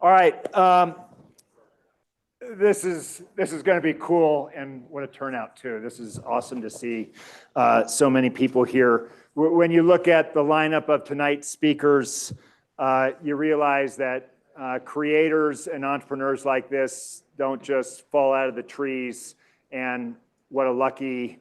All right. This is going to be cool, and what a turnout too. This is awesome to see so many people here. When you look at the lineup of tonight's speakers, you realize that creators and entrepreneurs like this don't just fall out of the trees. And what a lucky,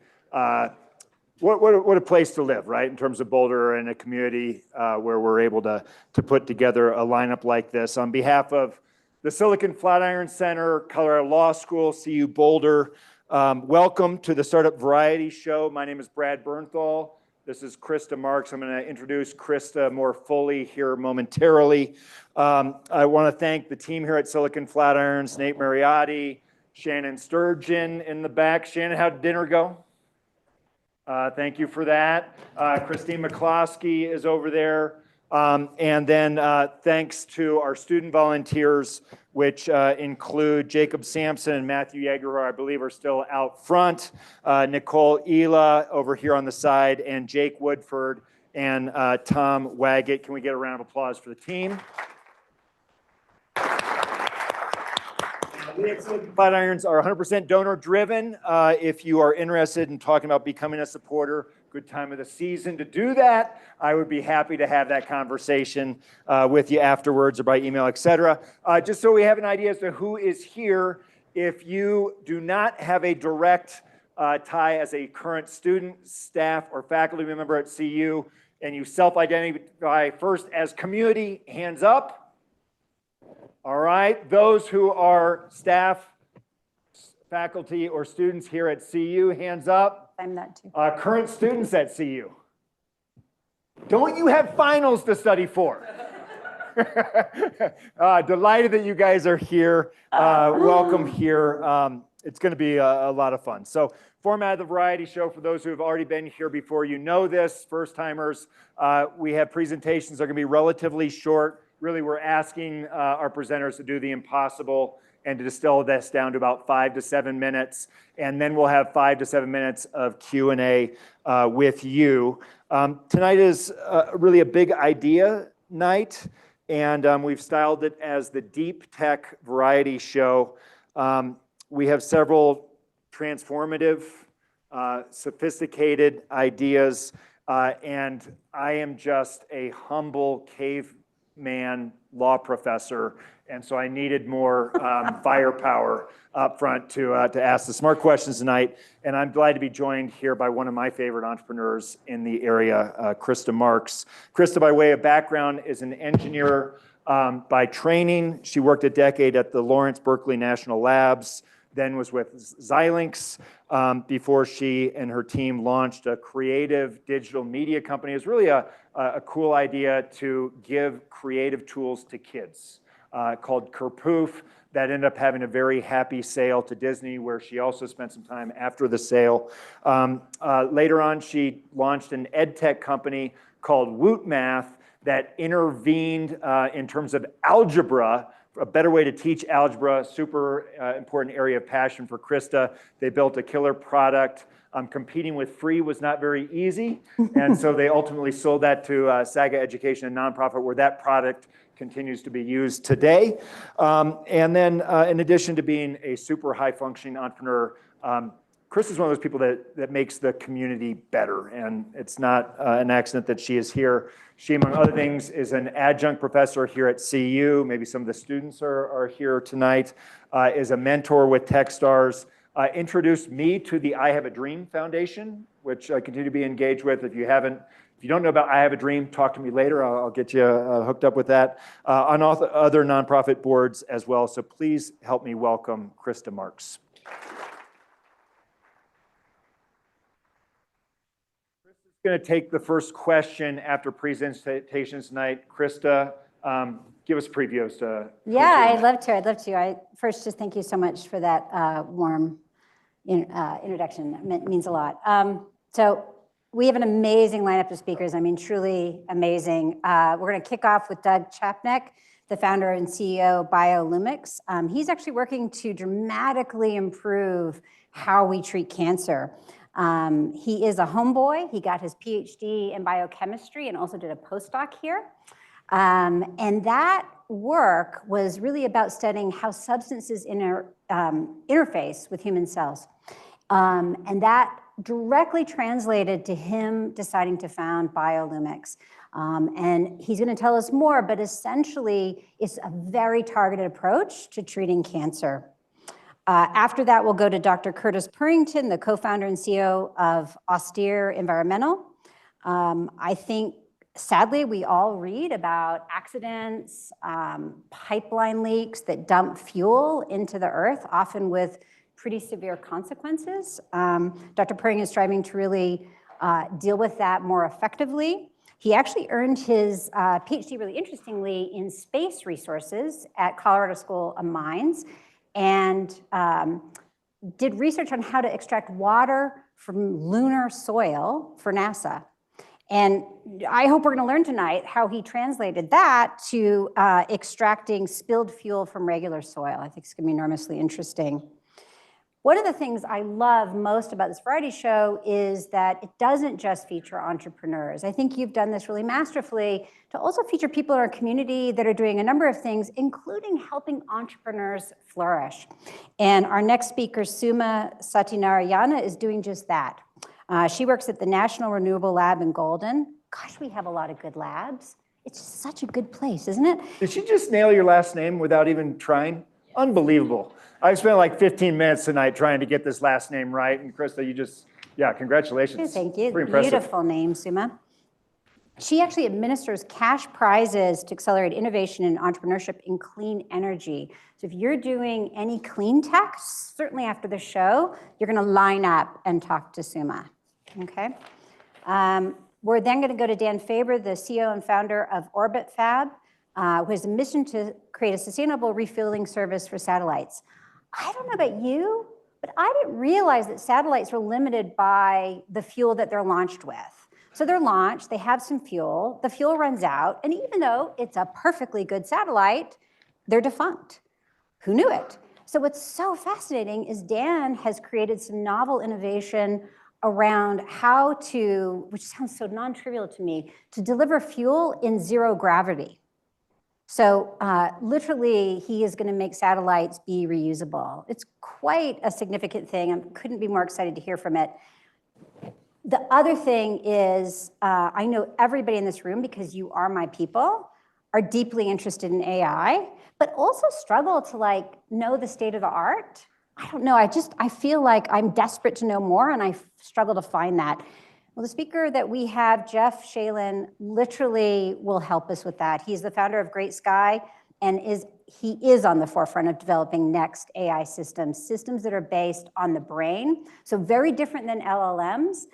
what a place to live, right? In terms of Boulder and a community where we're able to put together a lineup like this. On behalf of the Silicon Flatiron Center, Colorado Law School, CU Boulder, welcome to the Startup Variety Show. My name is Brad Bernthal. This is Krista Marks. I'm going to introduce Krista more fully here momentarily. I want to thank the team here at Silicon Flatiron, Nate Mariotti, Shannon Sturgeon in the back. Shannon, how'd dinner go? Thank you for that. Christine McCloskey is over there. And then thanks to our student volunteers, which include Jacob Sampson and Matthew Yeager, who I believe are still out front, Nicole Ela over here on the side, and Jake Woodford and Tom Waggett. Can we get a round of applause for the team? We at Silicon Flatirons are 100% donor driven. If you are interested in talking about becoming a supporter, good time of the season to do that. I would be happy to have that conversation with you afterwards or by email, etc. Just so we have an idea as to who is here, if you do not have a direct tie as a current student, staff, or faculty member at CU, and you self-identify first as community, hands up. All right, those who are staff, faculty, or students here at CU, hands up. I'm that too. Current students at CU. Don't you have finals to study for? Delighted that you guys are here. Welcome here. It's going to be a lot of fun. So, format of the variety show, for those who have already been here before, you know this, first timers, we have presentations that are going to be relatively short. Really, we're asking our presenters to do the impossible and to distill this down to about 5 to 7 minutes. And then we'll have 5 to 7 minutes of Q&A with you. Tonight is really a big idea night, and we've styled it as the Deep Tech Variety Show. We have several transformative, sophisticated ideas, and I am just a humble caveman law professor, and so I needed more firepower up front to ask the smart questions tonight. And I'm glad to be joined here by one of my favorite entrepreneurs in the area, Krista Marks. Krista, by way of background, is an engineer by training. She worked a decade at the Lawrence Berkeley National Labs, then was with Xilinx before she and her team launched a creative digital media company. It was really a cool idea to give creative tools to kids called Kerpoof, that ended up having a very happy sale to Disney, where she also spent some time after the sale. Later on, she launched an ed tech company called Woot Math that intervened in terms of algebra, a better way to teach algebra, super important area of passion for Krista. They built a killer product. Competing with free was not very easy, and so they ultimately sold that to Saga Education, a nonprofit where that product continues to be used today. And then in addition to being a super high-functioning entrepreneur, Chris is one of those people that makes the community better, and it's not an accident that she is here. She, among other things, is an adjunct professor here at CU. Maybe some of the students are here tonight. Is a mentor with Techstars. Introduced me to the I Have a Dream Foundation, which I continue to be engaged with. If you don't know about I Have a Dream, talk to me later. I'll get you hooked up with that. On other nonprofit boards as well. So please help me welcome Krista Marks. Krista's going to take the first question after presentations tonight. Krista, give us a preview as to. Yeah, I'd love to. I first just thank you so much for that warm introduction. It means a lot. So we have an amazing lineup of speakers. I mean, truly amazing. We're going to kick off with Doug Chapnick, the founder and CEO of BioLoomics. He's actually working to dramatically improve how we treat cancer. He is a homeboy. He got his PhD in biochemistry and also did a postdoc here. And that work was really about studying how substances interface with human cells. And that directly translated to him deciding to found BioLoomics. And he's going to tell us more, but essentially, it's a very targeted approach to treating cancer. After that, we'll go to Dr. Curtis Purrington, the co-founder and CEO of Austere Environmental. I think, sadly, we all read about accidents, pipeline leaks that dump fuel into the earth, often with pretty severe consequences. Dr. Purrington is striving to really deal with that more effectively. He actually earned his PhD, really interestingly, in space resources at Colorado School of Mines, and did research on how to extract water from lunar soil for NASA. And I hope we're going to learn tonight how he translated that to extracting spilled fuel from regular soil. I think it's going to be enormously interesting. One of the things I love most about this variety show is that it doesn't just feature entrepreneurs. I think you've done this really masterfully to also feature people in our community that are doing a number of things, including helping entrepreneurs flourish. And our next speaker, Suma Sathyanarayana, is doing just that. She works at the National Renewable Lab in Golden. Gosh, we have a lot of good labs. It's just such a good place, isn't it? Did she just nail your last name without even trying? Unbelievable. I've spent like 15 minutes tonight trying to get this last name right. And Krista, you just, yeah, congratulations. Thank you. Pretty impressive. Beautiful name, Suma. She actually administers cash prizes to accelerate innovation and entrepreneurship in clean energy. So if you're doing any clean tech, certainly after the show, you're going to line up and talk to Suma. Okay. We're then going to go to Dan Faber, the CEO and founder of Orbit Fab, who has a mission to create a sustainable refueling service for satellites. I don't know about you, but I didn't realize that satellites were limited by the fuel that they're launched with. So they're launched, they have some fuel, the fuel runs out, and even though it's a perfectly good satellite, they're defunct. Who knew it? So what's so fascinating is Dan has created some novel innovation around how to, which sounds so non-trivial to me, to deliver fuel in zero gravity. So literally, he is going to make satellites be reusable. It's quite a significant thing. I couldn't be more excited to hear from it. The other thing is, I know everybody in this room, because you are my people, are deeply interested in AI, but also struggle to know the state of the art. I don't know, I feel like I'm desperate to know more, and I struggle to find that. Well, the speaker that we have, Jeff Shainline, literally will help us with that. He's the founder of Great Sky, and he is on the forefront of developing next AI systems that are based on the brain. So very different than LLMs.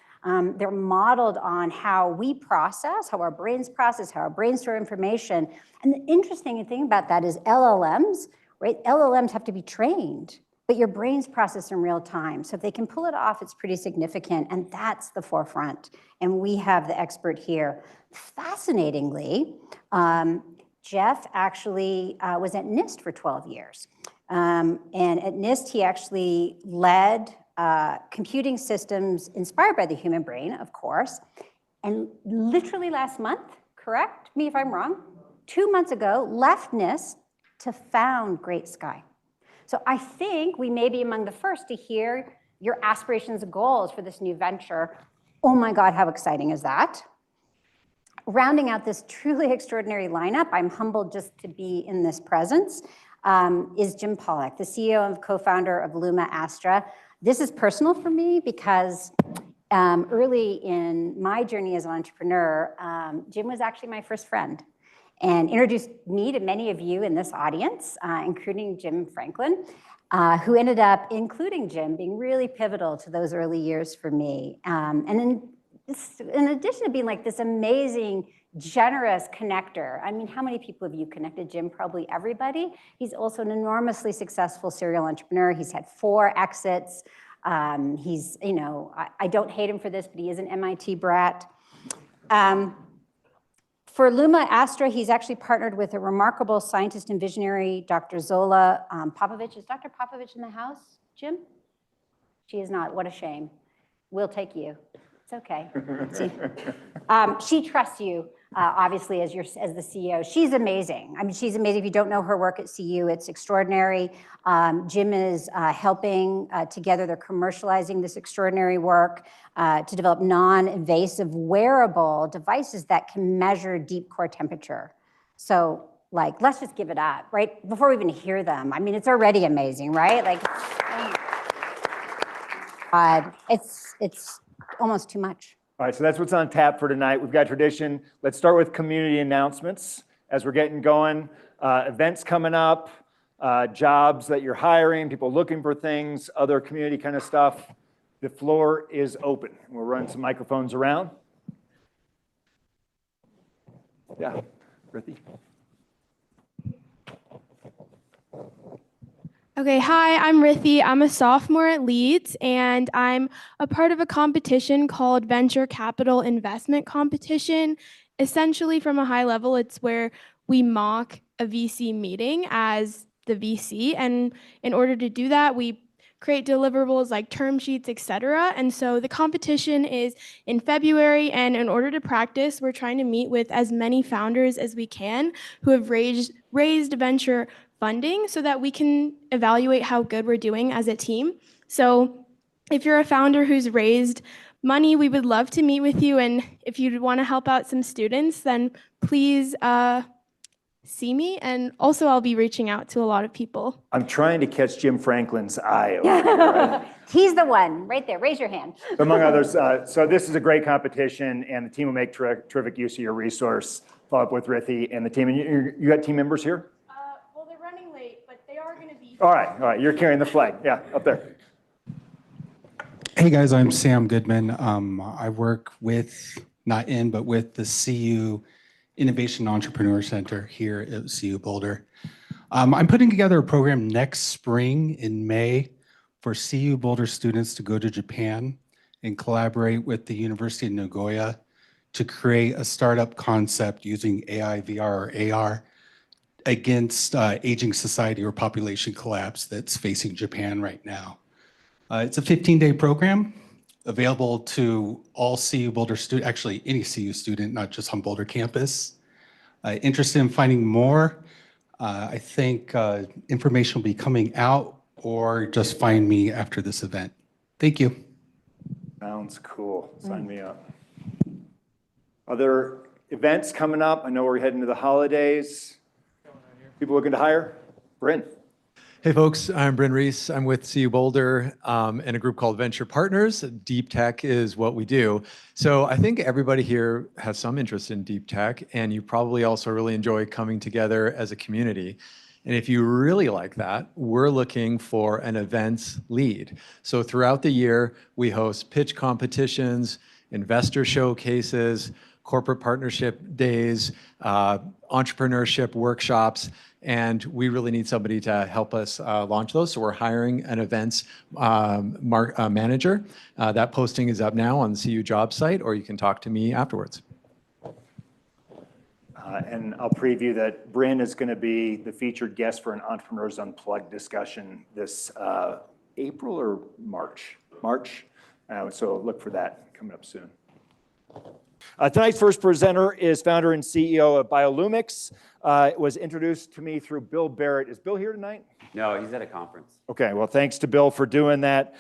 They're modeled on how we process, how our brains process, how our brains store information. And the interesting thing about that is LLMs, right? LLMs have to be trained, but your brains process in real time. So if they can pull it off, it's pretty significant, and that's the forefront. And we have the expert here. Fascinatingly, Jeff actually was at NIST for 12 years. And at NIST, he actually led computing systems inspired by the human brain, of course. And literally last month, correct me if I'm wrong, 2 months ago, left NIST to found Great Sky. So I think we may be among the first to hear your aspirations and goals for this new venture. Oh my God, how exciting is that? Rounding out this truly extraordinary lineup, I'm humbled just to be in this presence, is Jim Pollock, the CEO and co-founder of LumenAstra. This is personal for me because early in my journey as an entrepreneur, Jim was actually my first friend, and introduced me to many of you in this audience, including Jim Franklin, who ended up, including Jim, being really pivotal to those early years for me. And in addition to being this amazing, generous connector, I mean, how many people have you connected Jim? Probably everybody. He's also an enormously successful serial entrepreneur. He's had 4 exits. He's, I don't hate him for this, but he is an MIT brat. For LumenAstra, he's actually partnered with a remarkable scientist and visionary, Dr. Zola Popovich. Is Dr. Popovich in the house, Jim? She is not. What a shame. We'll take you. It's okay. She trusts you. obviously as the CEO. She's amazing. I mean, she's amazing. If you don't know her work at CU, it's extraordinary. Jim is helping together. They're commercializing this extraordinary work to develop non-invasive wearable devices that can measure deep core temperature. So like, let's just give it up, right? Before we even hear them. I mean, it's already amazing, right? Like, it's almost too much. All right, so that's what's on tap for tonight. We've got tradition. Let's start with community announcements as we're getting going. Events coming up, jobs that you're hiring, people looking for things, other community kind of stuff. The floor is open. We'll run some microphones around. Yeah, Rithi. Okay, hi, I'm Rithi. I'm a sophomore at Leeds, and I'm a part of a competition called Venture Capital Investment Competition. Essentially, from a high level, it's where we mock a VC meeting as the VC, and in order to do that, we create deliverables like term sheets, etc. And so the competition is in February, and in order to practice, we're trying to meet with as many founders as we can who have raised venture funding so that we can evaluate how good we're doing as a team. So if you're a founder who's raised money, we would love to meet with you. And if you want to help out some students, then please see me. And also I'll be reaching out to a lot of people. I'm trying to catch Jim Franklin's eye over here, right? He's the one right there. Raise your hand. Among others. So this is a great competition, and the team will make terrific use of your resource. Follow up with Rithi and the team. And you got team members here? Well, they're running late, but they are going to be. All right. You're carrying the flag. Yeah, up there. Hey guys, I'm Sam Goodman. I work with, not in, but with the CU Innovation Entrepreneur Center here at CU Boulder. I'm putting together a program next spring in May for CU Boulder students to go to Japan and collaborate with the University of Nagoya to create a startup concept using AI, VR, or AR against aging society or population collapse that's facing Japan right now. It's a 15-day program available to all CU Boulder students, actually any CU student, not just on Boulder campus. Interested in finding more? I think information will be coming out, or just find me after this event. Thank you. Sounds cool. Sign me up. Other events coming up? I know we're heading to the holidays. People looking to hire? Bryn. Hey folks, I'm Bryn Reese. I'm with CU Boulder and a group called Venture Partners. Deep tech is what we do. So I think everybody here has some interest in deep tech, and you probably also really enjoy coming together as a community. And if you really like that, we're looking for an events lead. So throughout the year, we host pitch competitions, investor showcases, corporate partnership days, entrepreneurship workshops, and we really need somebody to help us launch those. So we're hiring an events manager. That posting is up now on the CU job site, or you can talk to me afterwards. And I'll preview that Bryn is going to be the featured guest for an Entrepreneurs Unplugged discussion this April or March? March. So look for that coming up soon. Tonight's first presenter is founder and CEO of BioLoomics. It was introduced to me through Bill Barrett. Is Bill here tonight? No, he's at a conference. Okay, well, thanks to Bill for doing that.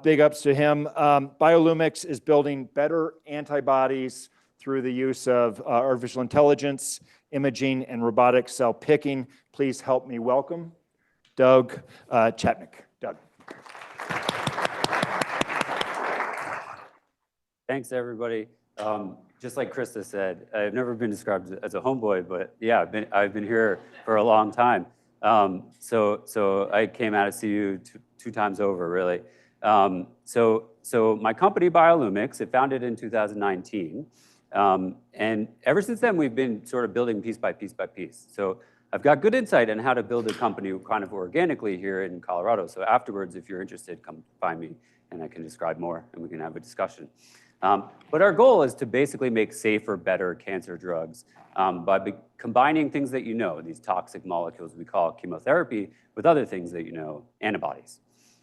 Big ups to him. BioLoomics is building better antibodies through the use of artificial intelligence, imaging, and robotic cell picking. Please help me welcome Doug Chapnick. Doug. Thanks, everybody. Just like Krista said, I've never been described as a homeboy, but yeah, I've been here for a long time. So I came out of CU two times over, really. So my company, BioLoomics, it founded in 2019. And ever since then, we've been sort of building piece by piece by piece. So I've got good insight on how to build a company kind of organically here in Colorado. So afterwards, if you're interested, come find me and I can describe more and we can have a discussion. But our goal is to basically make safer, better cancer drugs by combining things that you know, these toxic molecules we call chemotherapy, with other things that you know, antibodies.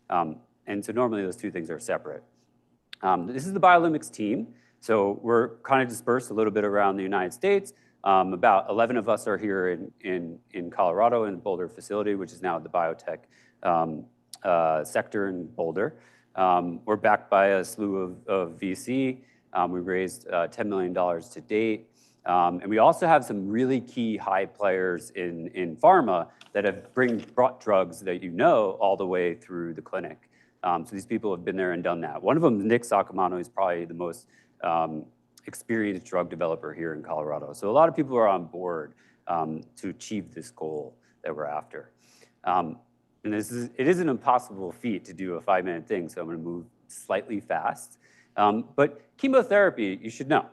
And so normally those two things are separate. This is the BioLoomics team. So we're kind of dispersed a little bit around the United States. About 11 of us are here in Colorado in the Boulder facility, which is now the biotech sector in Boulder. We're backed by a slew of VC. We raised $10 million to date. And we also have some really key high players in pharma that have brought drugs that you know all the way through the clinic. So these people have been there and done that. One of them, Nick Saccomano, is probably the most experienced drug developer here in Colorado. So a lot of people are on board to achieve this goal that we're after. And it is an impossible feat to do a 5-minute thing, so I'm going to move slightly fast. But chemotherapy, you should know,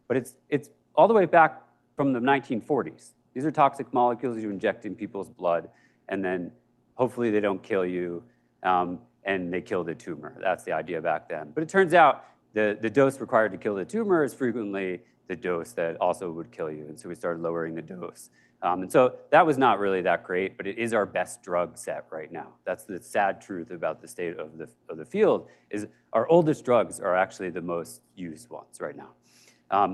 but it's all the way back from the 1940s. These are toxic molecules you inject in people's blood, and then hopefully they don't kill you, and they kill the tumor. That's the idea back then. But it turns out the dose required to kill the tumor is frequently the dose that also would kill you, and so we started lowering the dose. And so that was not really that great, but it is our best drug set right now. That's the sad truth about the state of the field, is our oldest drugs are actually the most used ones right now.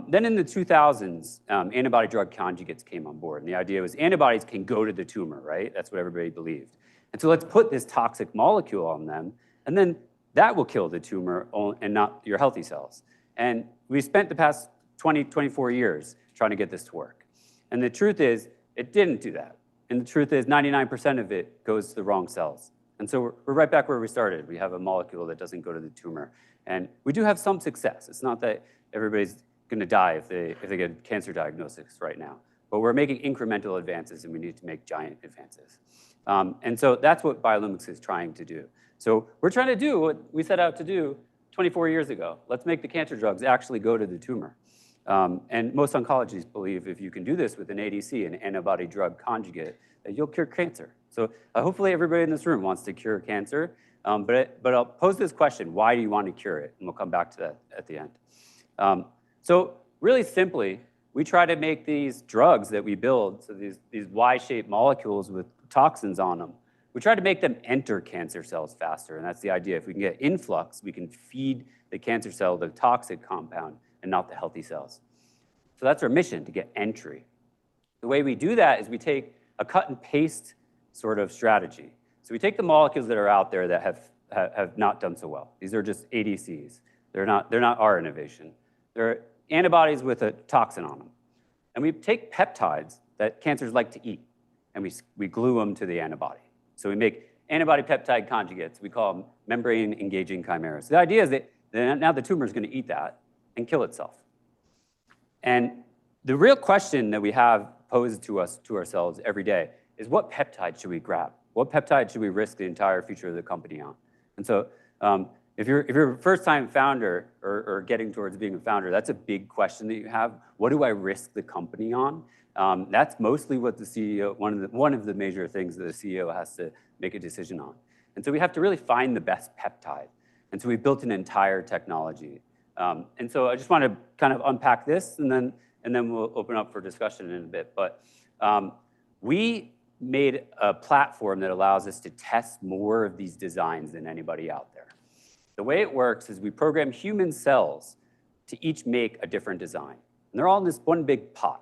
Then in the 2000s, antibody drug conjugates came on board. And the idea was antibodies can go to the tumor, right? That's what everybody believed. And so let's put this toxic molecule on them, and then that will kill the tumor and not your healthy cells. And we spent the past 20, 24 years trying to get this to work. And the truth is, it didn't do that. And the truth is, 99% of it goes to the wrong cells. And so we're right back where we started. We have a molecule that doesn't go to the tumor. And we do have some success. It's not that everybody's going to die if they get cancer diagnosis right now. But we're making incremental advances, and we need to make giant advances. And so that's what BioLoomics is trying to do. So we're trying to do what we set out to do 24 years ago. Let's make the cancer drugs actually go to the tumor. And most oncologists believe if you can do this with an ADC, an antibody drug conjugate, that you'll cure cancer. So hopefully everybody in this room wants to cure cancer. But I'll pose this question: why do you want to cure it? And we'll come back to that at the end. So really simply, we try to make these drugs that we build, so these Y-shaped molecules with toxins on them, we try to make them enter cancer cells faster. And that's the idea. If we can get influx, we can feed the cancer cell the toxic compound and not the healthy cells. So that's our mission, to get entry. The way we do that is we take a cut and paste sort of strategy. So we take the molecules that are out there that have not done so well. These are just ADCs. They're not our innovation. They're antibodies with a toxin on them. And we take peptides that cancers like to eat, and we glue them to the antibody. So we make antibody peptide conjugates. We call them membrane-engaging chimeras. The idea is that now the tumor is going to eat that and kill itself. And the real question that we have posed to ourselves every day is, what peptide should we grab? What peptide should we risk the entire future of the company on? And so if you're a first-time founder or getting towards being a founder, that's a big question that you have. What do I risk the company on? That's mostly what the CEO, one of the major things that the CEO has to make a decision on. And so we have to really find the best peptide. And so we built an entire technology. And so I just want to kind of unpack this, and then we'll open up for discussion in a bit. But we made a platform that allows us to test more of these designs than anybody out there. The way it works is we program human cells to each make a different design. And they're all in this one big pot.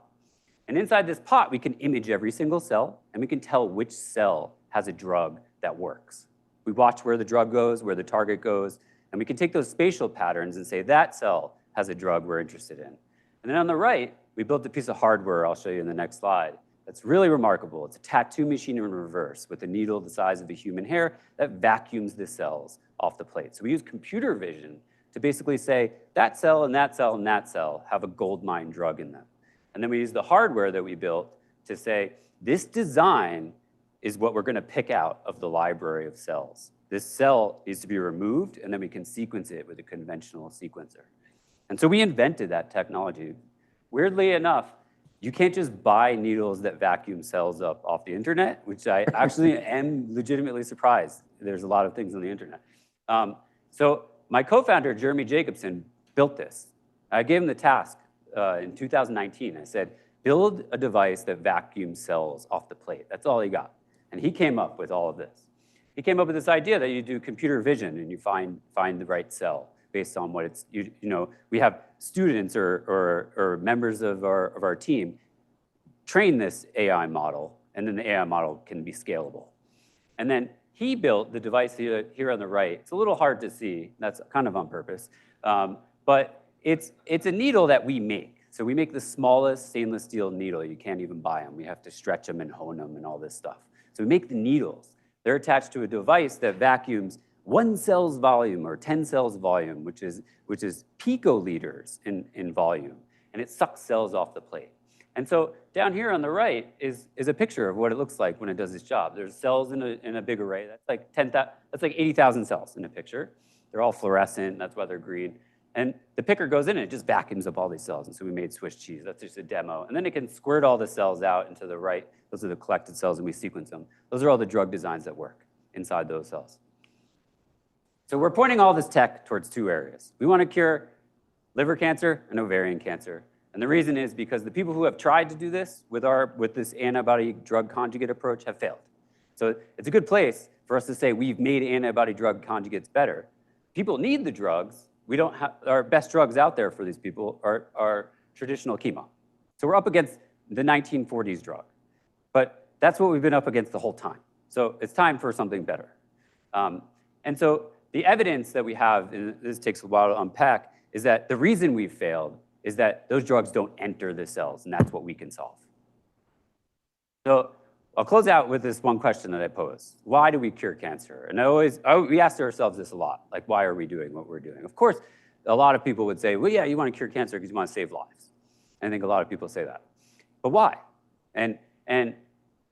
And inside this pot, we can image every single cell, and we can tell which cell has a drug that works. We watch where the drug goes, where the target goes, and we can take those spatial patterns and say, that cell has a drug we're interested in. And then on the right, we built a piece of hardware I'll show you in the next slide that's really remarkable. It's a tattoo machine in reverse with a needle the size of a human hair that vacuums the cells off the plate. So we use computer vision to basically say, that cell and that cell and that cell have a gold mine drug in them. And then we use the hardware that we built to say, this design is what we're going to pick out of the library of cells. This cell needs to be removed, and then we can sequence it with a conventional sequencer. And so we invented that technology. Weirdly enough, you can't just buy needles that vacuum cells up off the internet, which I actually am legitimately surprised. There's a lot of things on the internet. So my co-founder, Jeremy Jacobson, built this. I gave him the task in 2019. I said, build a device that vacuums cells off the plate. That's all he got. And he came up with all of this. He came up with this idea that you do computer vision and you find the right cell. based on what it's, you know, we have students or members of our team train this AI model, and then the AI model can be scalable. And then he built the device here on the right. It's a little hard to see. That's kind of on purpose. But it's a needle that we make. So we make the smallest stainless steel needle. You can't even buy them. We have to stretch them and hone them and all this stuff. So we make the needles. They're attached to a device that vacuums 1 cell's volume or 10 cells volume, which is picoliters in volume. And it sucks cells off the plate. And so down here on the right is a picture of what it looks like when it does its job. There's cells in a big array. That's like 80,000 cells in a picture. They're all fluorescent. That's why they're green. And the picker goes in and it just vacuums up all these cells. And so we made Swiss cheese. That's just a demo. And then it can squirt all the cells out into the right. Those are the collected cells, and we sequence them. Those are all the drug designs that work inside those cells. So we're pointing all this tech towards 2 areas. We want to cure liver cancer and ovarian cancer. And the reason is because the people who have tried to do this with this antibody drug conjugate approach have failed. So it's a good place for us to say we've made antibody drug conjugates better. People need the drugs. We don't have, our best drugs out there for these people are traditional chemo. So we're up against the 1940s drug. But that's what we've been up against the whole time. So it's time for something better. And so the evidence that we have, and this takes a while to unpack, is that the reason we've failed is that those drugs don't enter the cells, and that's what we can solve. So I'll close out with this one question that I pose. Why do we cure cancer? And we ask ourselves this a lot, like, why are we doing what we're doing? Of course, a lot of people would say, well, yeah, you want to cure cancer because you want to save lives. And I think a lot of people say that. But why? And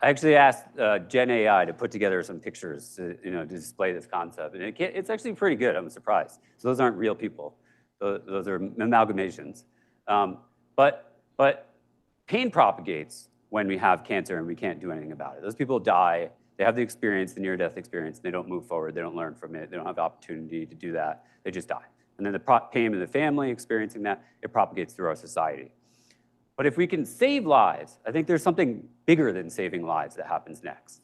I actually asked Gen AI to put together some pictures to display this concept. And it's actually pretty good. I'm surprised. So those aren't real people. Those are amalgamations. But pain propagates when we have cancer and we can't do anything about it. Those people die. They have the experience, the near-death experience. They don't move forward. They don't learn from it. They don't have the opportunity to do that. They just die. And then the pain in the family experiencing that, it propagates through our society. But if we can save lives, I think there's something bigger than saving lives that happens next.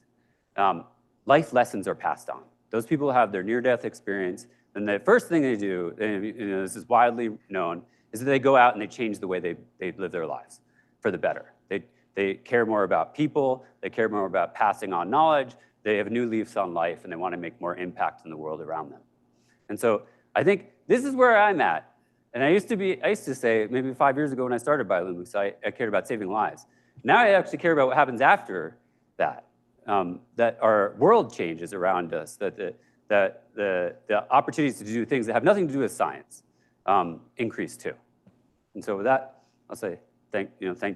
Life lessons are passed on. Those people have their near-death experience, and the first thing they do, and this is widely known, is that they go out and they change the way they live their lives for the better. They care more about people, they care more about passing on knowledge, they have new leaves on life, and they want to make more impact in the world around them. And so I think this is where I'm at. And I used to say, maybe 5 years ago when I started BioLoomics, I cared about saving lives. Now I actually care about what happens after that, that our world changes around us, that the opportunities to do things that have nothing to do with science increase too. And so with that, I'll say thank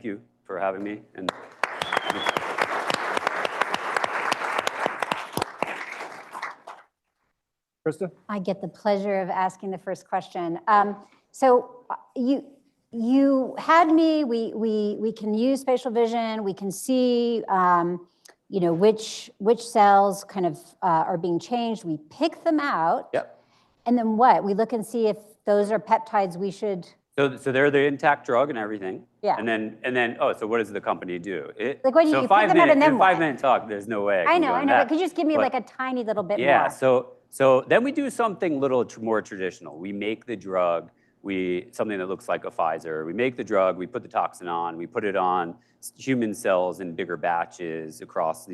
you for having me. And Krista? I get the pleasure of asking the first question. So you had me. We can use spatial vision. We can see which cells kind of are being changed. We pick them out. Yep. And then what? We look and see if those are peptides we should. So they're the intact drug and everything. Yeah. And then so what does the company do? Like what do you pick them out and then what? 5-minute talk, there's no way I know. that. But could you just give me like a tiny little bit more? Yeah. So then we do something little more traditional. We make the drug. Something that looks like a Pfizer. We make the drug, we put the toxin on, we put it on human cells in bigger batches across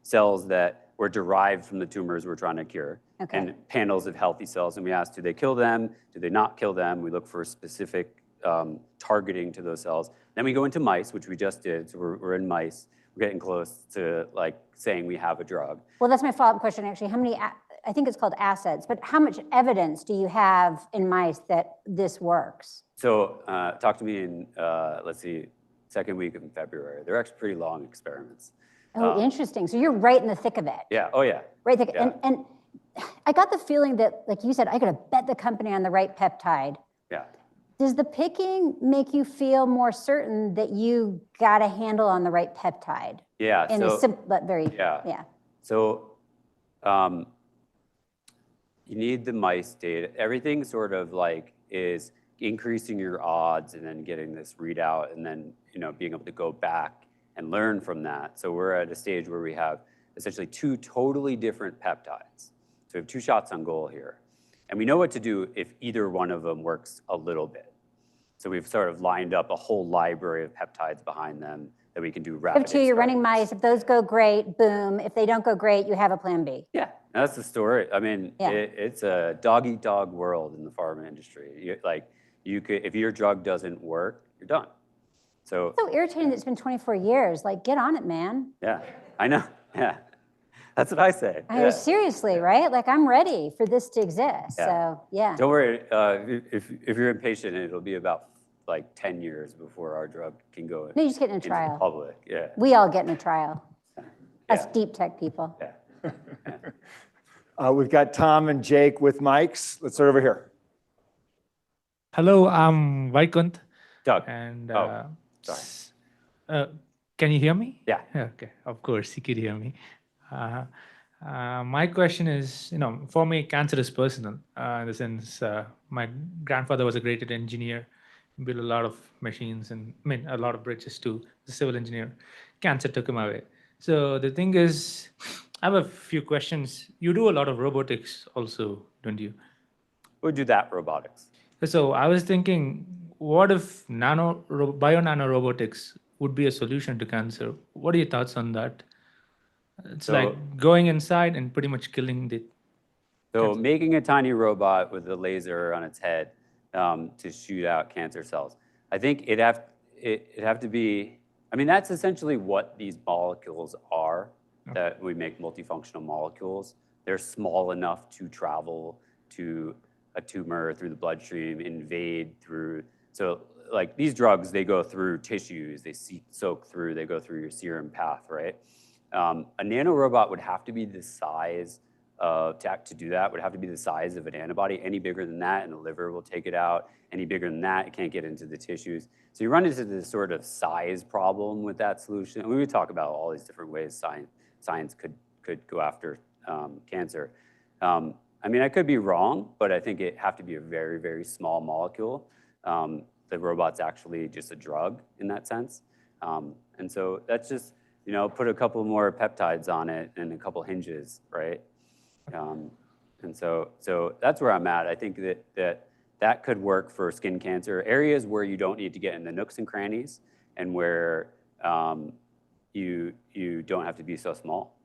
cells that were derived from the tumors we're trying to cure. Okay. And panels of healthy cells. And we ask, do they kill them? Do they not kill them? We look for specific targeting to those cells. Then we go into mice, which we just did. So we're in mice. We're getting close to like saying we have a drug. Well, that's my follow-up question, actually. How many, I think it's called assets, but how much evidence do you have in mice that this works? So talk to me in, let's see, second week of February. They're actually pretty long experiments. Oh, interesting. So you're right in the thick of it. Yeah, oh yeah. Right thick. Yeah. And I got the feeling that, like you said, I got to bet the company on the right peptide. Yeah. Does the picking make you feel more certain that you got a handle on the right peptide? Yeah. In a simple, but very, yeah. So you need the mice data. Everything sort of like is increasing your odds and then getting this readout and then being able to go back and learn from that. So we're at a stage where we have essentially 2 totally different peptides. So we have 2 shots on goal here. And we know what to do if either one of them works a little bit. So we've sort of lined up a whole library of peptides behind them that we can do rapid If you're running experiments. mice, if those go great, boom. If they don't go great, you have a plan B. Yeah, that's the story. I mean, Yeah. it's a dog-eat-dog world in the pharma industry. You could, if your drug doesn't work, you're done. So So irritating that it's been 24 years. Like, get on it, man. yeah, I know. Yeah, that's what I say. I mean, seriously, right? Like, I'm ready for this to exist. Yeah. So, yeah. Don't worry. If you're impatient, it'll be about like 10 years before our drug can go No, you just get in a into the trial. public. Yeah. We all get in a trial. Us Yeah. deep tech people. Yeah. We've got Tom and Jake with mics. Let's start over here. Hello, I'm Vaikunth, Doug. and sorry. Can you hear me? Yeah. Okay, of course, you could hear me. My question is, for me, cancer is personal, in the sense my grandfather was a great engineer, built a lot of machines and a lot of bridges to the civil engineer. Cancer took him away. So the thing is, I have a few questions. You do a lot of robotics also, don't you? We'll do that robotics. So I was thinking, what if bio-nano robotics would be a solution to cancer? What are your thoughts on that? It's So- like going inside and pretty much killing the. So making a tiny robot with a laser on its head to shoot out cancer cells. I think it'd have to be, I mean, that's essentially what these molecules are, that we make multifunctional molecules. They're small enough to travel to a tumor through the bloodstream, invade through, so like these drugs, they go through tissues, they soak through, they go through your serum path, right? A nanorobot would have to be the size to do that, would have to be the size of an antibody. Any bigger than that, and the liver will take it out. Any bigger than that, it can't get into the tissues. So you run into this sort of size problem with that solution. And we would talk about all these different ways science could go after cancer. I mean, I could be wrong, but I think it have to be a very, very small molecule. The robot's actually just a drug in that sense. And so that's just, put a couple more peptides on it and a couple hinges, right? And so that's where I'm at. I think that could work for skin cancer, areas where you don't need to get in the nooks and crannies and where you don't have to be so small.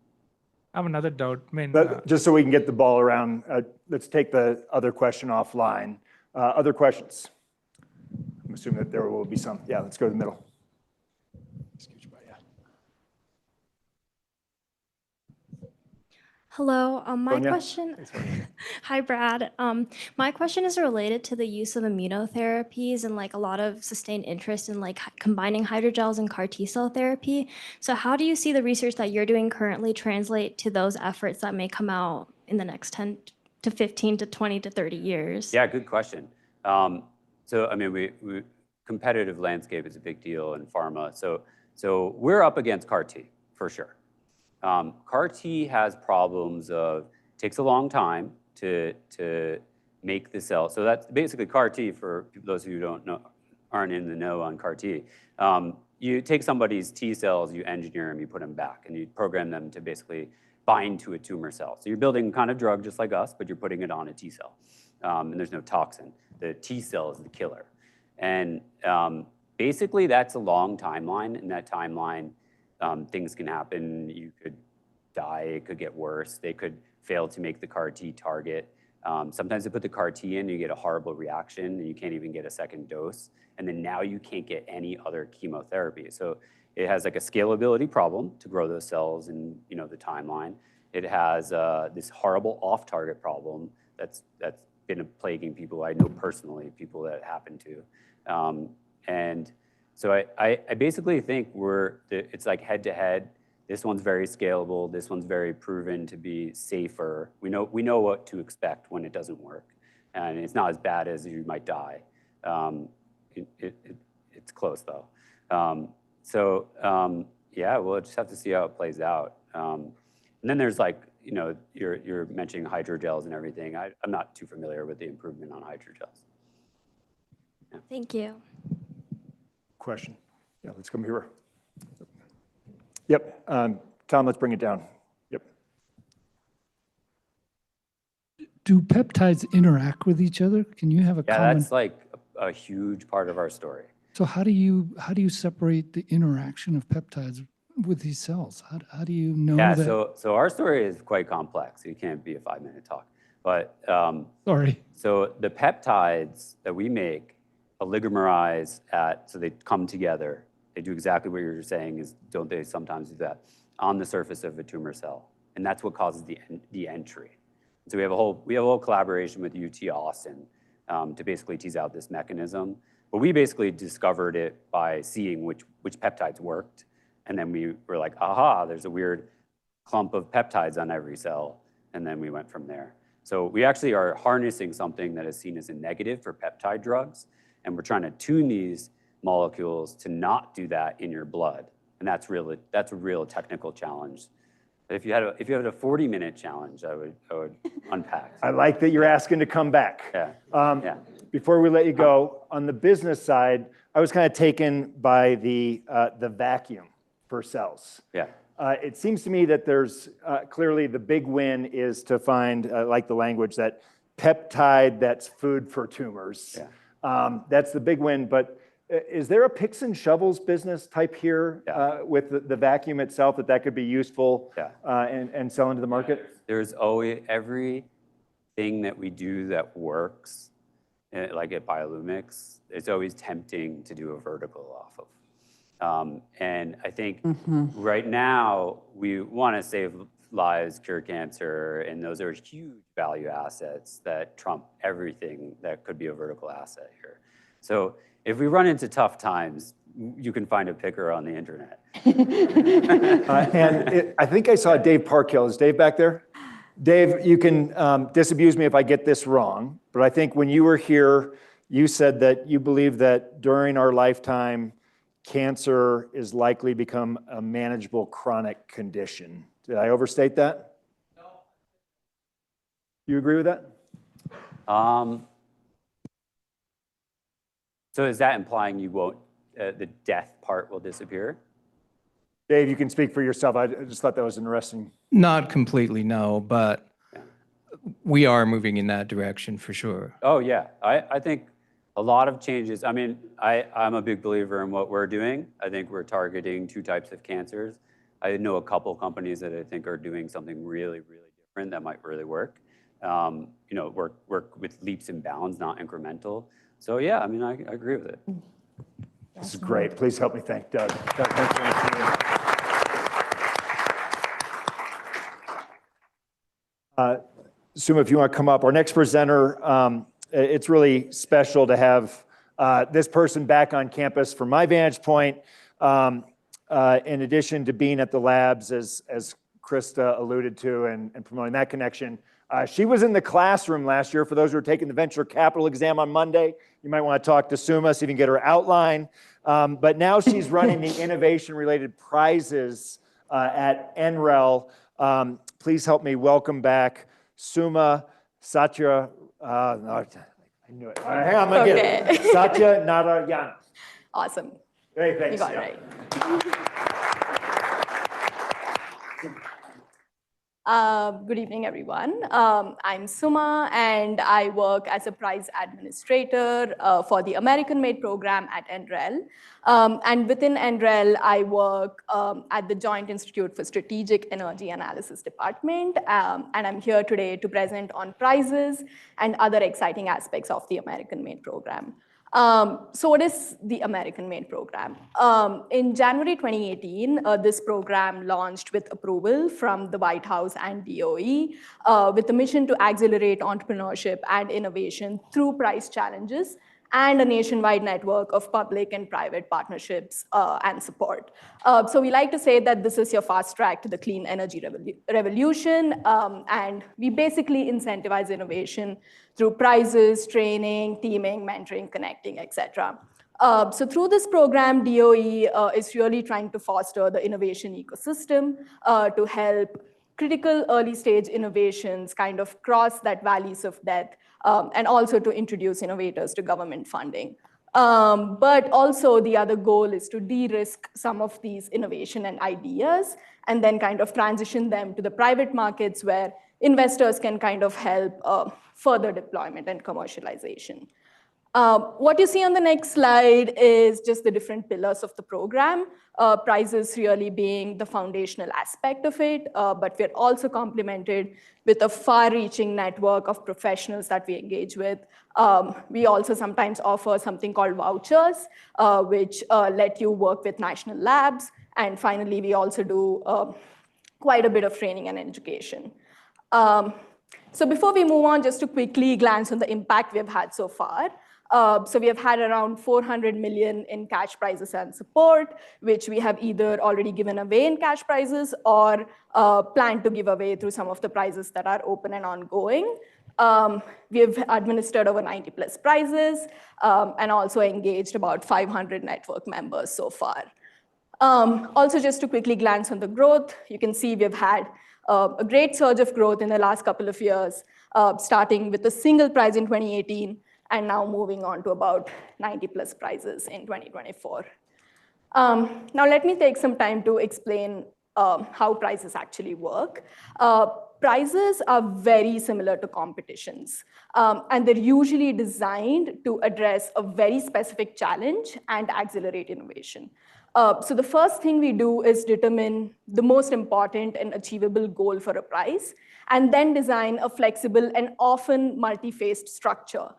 I have another doubt. But just so we can get the ball around, let's take the other question offline. Other questions? I'm assuming that there will be some. Yeah, let's go to the middle. Hello, my Sonia? question, Hey, Sonia. hi Brad. My question is related to the use of immunotherapies and like a lot of sustained interest in like combining hydrogels and CAR T-cell therapy. So how do you see the research that you're doing currently translate to those efforts that may come out in the next 10 to 15 to 20 to 30 years? Yeah, good question. So I mean, we competitive landscape is a big deal in pharma. So we're up against CAR T for sure. CAR T has problems of, takes a long time to make the cell. So that's basically CAR T, for those who don't know, aren't in the know on CAR T. You take somebody's T cells, you engineer them, you put them back, and you program them to basically bind to a tumor cell. So you're building kind of drug just like us, but you're putting it on a T cell. And there's no toxin. The T cell is the killer. And basically that's a long timeline. In that timeline, things can happen. You could die, it could get worse. They could fail to make the CAR T target. Sometimes they put the CAR T in, you get a horrible reaction, and you can't even get a second dose. And then now you can't get any other chemotherapy. So it has like a scalability problem to grow those cells in the timeline. It has this horrible off-target problem that's been plaguing people I know personally, people that happen to. And so I basically think it's like head-to-head. This one's very scalable. This one's very proven to be safer. We know what to expect when it doesn't work, and it's not as bad as you might die. It's close though. Yeah, we'll just have to see how it plays out. And then there's like you're mentioning hydrogels and everything. I'm not too familiar with the improvement on hydrogels. Yeah. Thank you. Question. Yeah, let's come here. Yep. Tom, let's bring it down. Yep. do peptides interact with each other? Can you have a Yeah, common? that's like a huge part of our story. So how do you separate the interaction of peptides with these cells? How do you know Yeah, that? so our story is quite complex. It can't be a 5-minute talk. But Sorry. so the peptides that we make oligomerize so they come together. They do exactly what you're saying is, don't they sometimes do that, on the surface of a tumor cell. And that's what causes the entry. So we have a whole collaboration with UT Austin to basically tease out this mechanism. But we basically discovered it by seeing which peptides worked. And then we were like, aha, there's a weird clump of peptides on every cell. And then we went from there. So we actually are harnessing something that is seen as a negative for peptide drugs. And we're trying to tune these molecules to not do that in your blood. And that's a real technical challenge. But if you had a 40-minute challenge, I would unpack. I like that you're asking to come back. Yeah. Before we let you go, on the business side, I was kind of taken by the vacuum for cells. Yeah. It seems to me that there's clearly the big win is to find, like the language, that peptide that's food for tumors. Yeah. That's the big win. But is there a picks and shovels business type here with the vacuum itself that could be useful and sell into the market? There's always everything that we do that works, like at BioLoomics, it's always tempting to do a vertical off of. And I think right now we want to save lives, cure cancer, and those are huge value assets that trump everything that could be a vertical asset here. So if we run into tough times, you can find a picker on the internet. I think I saw Dave Parkhill. Is Dave back there? Dave, you can disabuse me if I get this wrong, but I think when you were here, you said that you believe that during our lifetime, cancer is likely to become a manageable chronic condition. Did I overstate that? No. You agree with that? So is that implying you won't, the death part will disappear? Dave, you can speak for yourself. I just thought that was interesting. Not completely, no, but we are moving in that direction for sure. Oh yeah, I think a lot of changes. I mean, I'm a big believer in what we're doing. I think we're targeting 2 types of cancers. I know a couple companies that I think are doing something really, really different that might really work. Work with leaps and bounds, not incremental. So yeah, I mean, I agree with it. This is great. Please help me thank Doug. Doug, thanks so much for being here. Suma, if you want to come up. Our next presenter, it's really special to have this person back on campus from my vantage point. In addition to being at the labs, as Krista alluded to, and promoting that connection, she was in the classroom last year. For those who are taking the venture capital exam on Monday, you might want to talk to Suma, see if you can get her outline. But now she's running the innovation-related prizes at NREL. Please help me welcome back Suma Satya. I knew it. Hang on, I'm gonna get it. Sathyanarayana. Awesome. Hey, thanks. You got it right. Good evening, everyone. I'm Suma, and I work as a prize administrator for the American-made program at NREL. And within NREL, I work at the Joint Institute for Strategic Energy Analysis Department, and I'm here today to present on prizes and other exciting aspects of the American-made program. So what is the American-made program? In January 2018, this program launched with approval from the White House and DOE with a mission to accelerate entrepreneurship and innovation through prize challenges and a nationwide network of public and private partnerships and support. So we like to say that this is your fast track to the clean energy revolution, and we basically incentivize innovation through prizes, training, teaming, mentoring, connecting, etc. So through this program, DOE is really trying to foster the innovation ecosystem to help critical early stage innovations kind of cross that valleys of death, and also to introduce innovators to government funding. But also the other goal is to de-risk some of these innovation and ideas and then kind of transition them to the private markets where investors can kind of help further deployment and commercialization. What you see on the next slide is just the different pillars of the program, prizes really being the foundational aspect of it, but we're also complemented with a far-reaching network of professionals that we engage with. We also sometimes offer something called vouchers, which let you work with national labs. And finally, we also do quite a bit of training and education. So before we move on, just to quickly glance on the impact we've had so far. So we have had around 400 million in cash prizes and support, which we have either already given away in cash prizes or plan to give away through some of the prizes that are open and ongoing. We have administered over 90 plus prizes and also engaged about 500 network members so far. Also, just to quickly glance on the growth, you can see we've had a great surge of growth in the last couple of years, starting with a single prize in 2018, and now moving on to about 90 plus prizes in 2024. Now let me take some time to explain how prizes actually work. Prizes are very similar to competitions, and they're usually designed to address a very specific challenge and accelerate innovation. So the first thing we do is determine the most important and achievable goal for a prize, and then design a flexible and often multi-phased structure,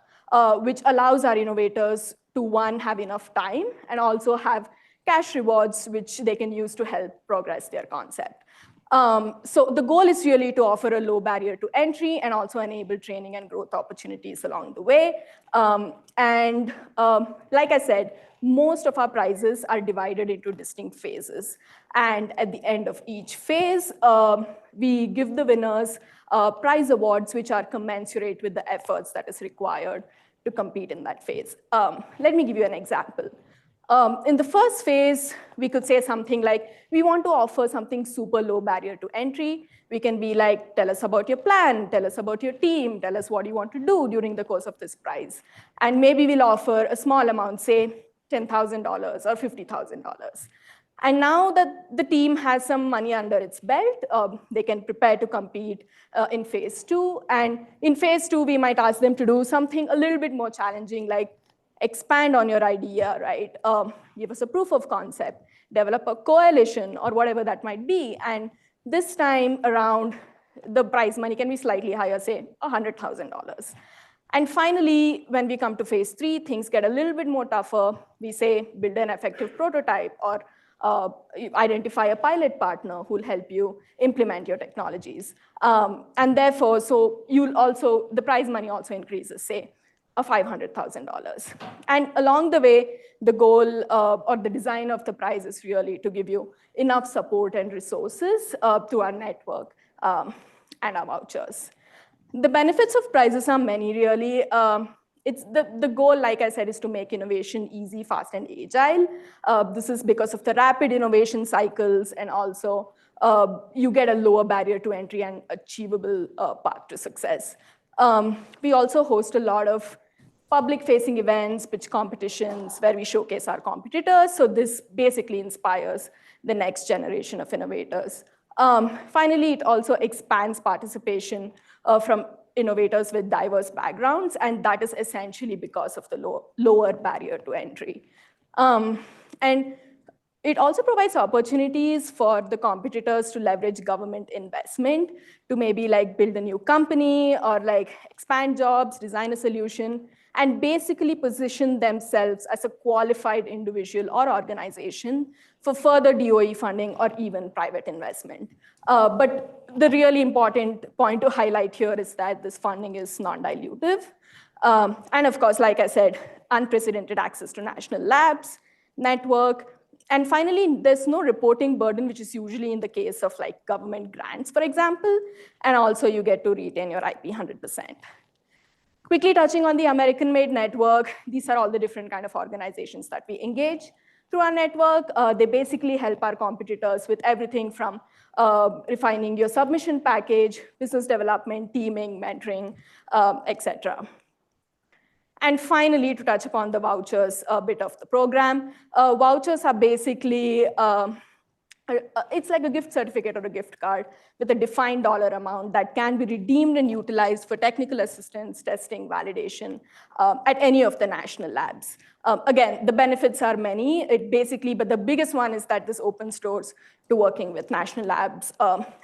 which allows our innovators to, one, have enough time, and also have cash rewards, which they can use to help progress their concept. So the goal is really to offer a low barrier to entry and also enable training and growth opportunities along the way. Like I said, most of our prizes are divided into distinct phases. And at the end of each phase, we give the winners prize awards, which are commensurate with the efforts that is required to compete in that phase. Let me give you an example. In the first phase, we could say something like, we want to offer something super low barrier to entry. We can be like, tell us about your plan, tell us about your team, tell us what you want to do during the course of this prize. And maybe we'll offer a small amount, say $10,000 or $50,000. And now that the team has some money under its belt, they can prepare to compete in phase two. And in phase two, we might ask them to do something a little bit more challenging, like expand on your idea, right? Give us a proof of concept, develop a coalition, or whatever that might be. And this time around, the prize money can be slightly higher, say $100,000. And finally, when we come to phase three, things get a little bit more tougher. We say, build an effective prototype, or identify a pilot partner who will help you implement your technologies. And therefore, so the prize money also increases, say, $500,000. And along the way, the goal or the design of the prize is really to give you enough support and resources to our network and our vouchers. The benefits of prizes are many, really. It's the goal, like I said, is to make innovation easy, fast, and agile. This is because of the rapid innovation cycles, and also you get a lower barrier to entry and achievable path to success. We also host a lot of public-facing events, pitch competitions, where we showcase our competitors. So this basically inspires the next generation of innovators. Finally, it also expands participation from innovators with diverse backgrounds, and that is essentially because of the lower barrier to entry. And it also provides opportunities for the competitors to leverage government investment to maybe like build a new company or like expand jobs, design a solution, and basically position themselves as a qualified individual or organization for further DOE funding or even private investment. But the really important point to highlight here is that this funding is non-dilutive. And of course, like I said, unprecedented access to national labs, network, and finally, there's no reporting burden, which is usually in the case of like government grants, for example, and also you get to retain your IP 100%. Quickly touching on the American-made network, these are all the different kind of organizations that we engage through our network. They basically help our competitors with everything from refining your submission package, business development, teaming, mentoring, etc. And finally, to touch upon the vouchers bit of the program, vouchers are basically, it's like a gift certificate or a gift card with a defined dollar amount that can be redeemed and utilized for technical assistance, testing, validation at any of the national labs. Again, the benefits are many. But the biggest one is that this opens doors to working with national labs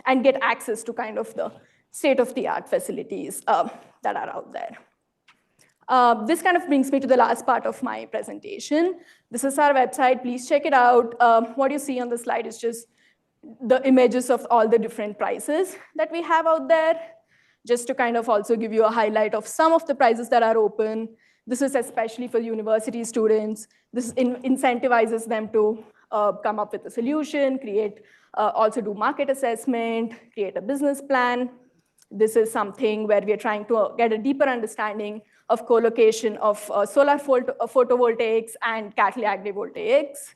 and get access to kind of the state-of-the-art facilities that are out there. This kind of brings me to the last part of my presentation. This is our website. Please check it out. What you see on the slide is just the images of all the different prizes that we have out there, just to kind of also give you a highlight of some of the prizes that are open. This is especially for university students. This incentivizes them to come up with a solution, also do market assessment, create a business plan. This is something where we are trying to get a deeper understanding of co-location of solar photovoltaics and cattle agrivoltaics.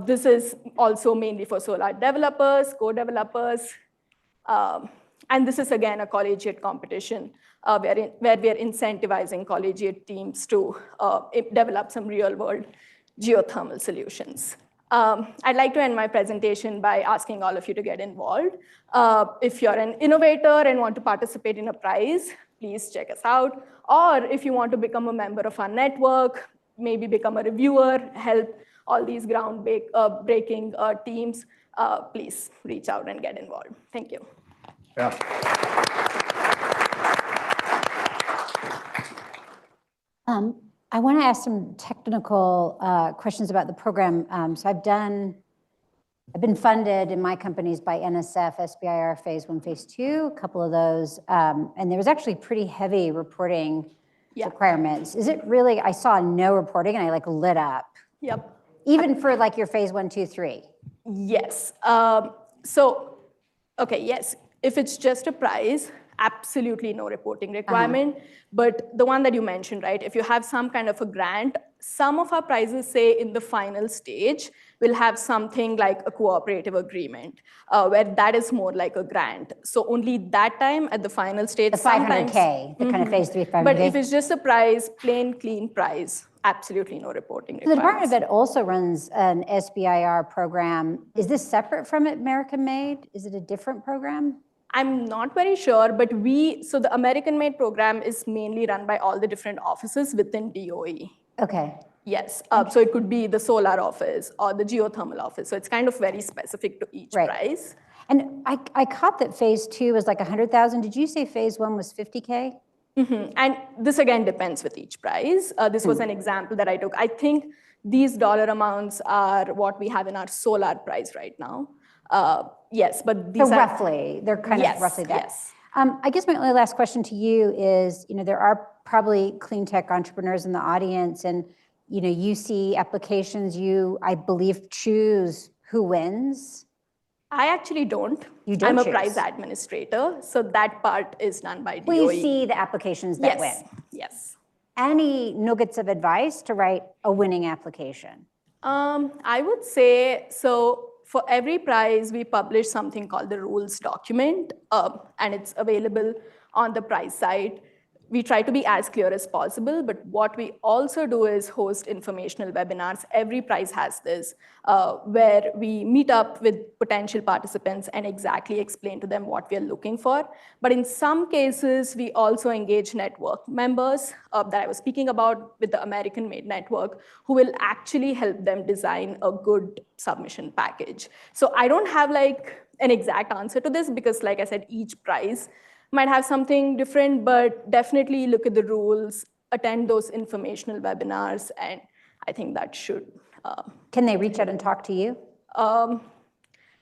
This is also mainly for solar developers, co-developers. And this is, again, a collegiate competition where we are incentivizing collegiate teams to develop some real-world geothermal solutions. I'd like to end my presentation by asking all of you to get involved. If you're an innovator and want to participate in a prize, please check us out. Or if you want to become a member of our network, maybe become a reviewer, help all these ground-breaking teams, please reach out and get involved. Thank you. Yeah. I want to ask some technical questions about the program. So I've been funded in my companies by NSF, SBIR Phase 1, Phase 2, a couple of those. And there was actually pretty heavy reporting requirements. Is it really, I saw no reporting and I like lit up. Yep. Even for like your Phase 1, 2, 3? Yes. Yes. If it's just a prize, absolutely no reporting requirement. But the one that you mentioned, right? If you have some kind of a grant, some of our prizes say in the final stage, we'll have something like a cooperative agreement, where that is more like a grant. So only that time at the final stage. The 500K, the kind of Phase 3 500K. But if it's just a prize, plain, clean prize, absolutely no reporting requirements. The Department of Ed also runs an SBIR program. Is this separate from American Made? Is it a different program? I'm not very sure, but so the American Made program is mainly run by all the different offices within DOE. Okay. Yes, so it could be the solar office or the geothermal office. So it's kind of very specific to each prize. And I caught that Phase 2 was like 100,000. Did you say Phase 1 was 50K? Mm-hmm. And this again depends with each prize. This was an example that I took. I think these dollar amounts are what we have in our solar prize right now. Yes, but these are roughly, they're kind of roughly that. Yes. I guess my only last question to you is, there are probably clean tech entrepreneurs in the audience, and you see applications, I believe, choose who wins. I actually don't. You don't I'm choose. A prize administrator, so that part is done by DOE. Well, you see the applications that win. Yes. Any nuggets of advice to write a winning application? I would say, so for every prize, we publish something called the rules document, and it's available on the prize site. We try to be as clear as possible, but what we also do is host informational webinars. Every prize has this, where we meet up with potential participants and exactly explain to them what we are looking for. But in some cases, we also engage network members that I was speaking about with the American Made Network, who will actually help them design a good submission package. So I don't have like an exact answer to this because, like I said, each prize might have something different, but definitely look at the rules, attend those informational webinars, and I think that should. Can they reach out and talk to you?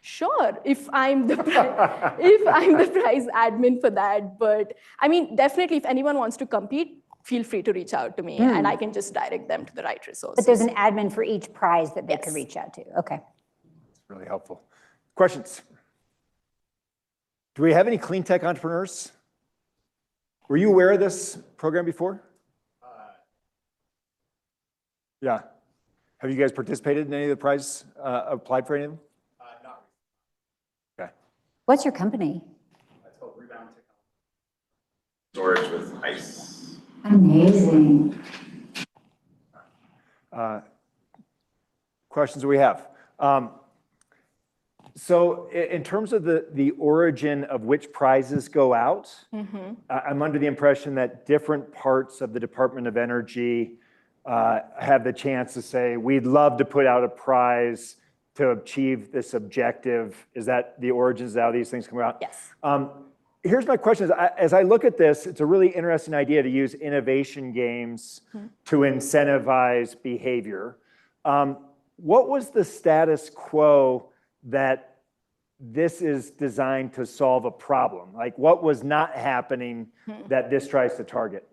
Sure, if I'm the prize admin for that. But I mean, definitely, if anyone wants to compete, feel free to reach out to me, and I can just direct them to the right resources. But there's an admin for each prize that they could reach out to. Okay. That's really helpful. Questions? Do we have any clean tech entrepreneurs? Were you aware of this program before? Yeah. Have you guys participated in any of the prizes, applied for any of them? Not. Okay. What's your company? It's called Rebound Technology. Storage with ice. Amazing. Questions we have? So in terms of the origin of which prizes go out, I'm under the impression that different parts of the Department of Energy have the chance to say, we'd love to put out a prize to achieve this objective. Is that the origins of how these things come out? Yes. Here's my question. As I look at this, it's a really interesting idea to use innovation games to incentivize behavior. What was the status quo that this is designed to solve a problem? Like, what was not happening that this tries to target?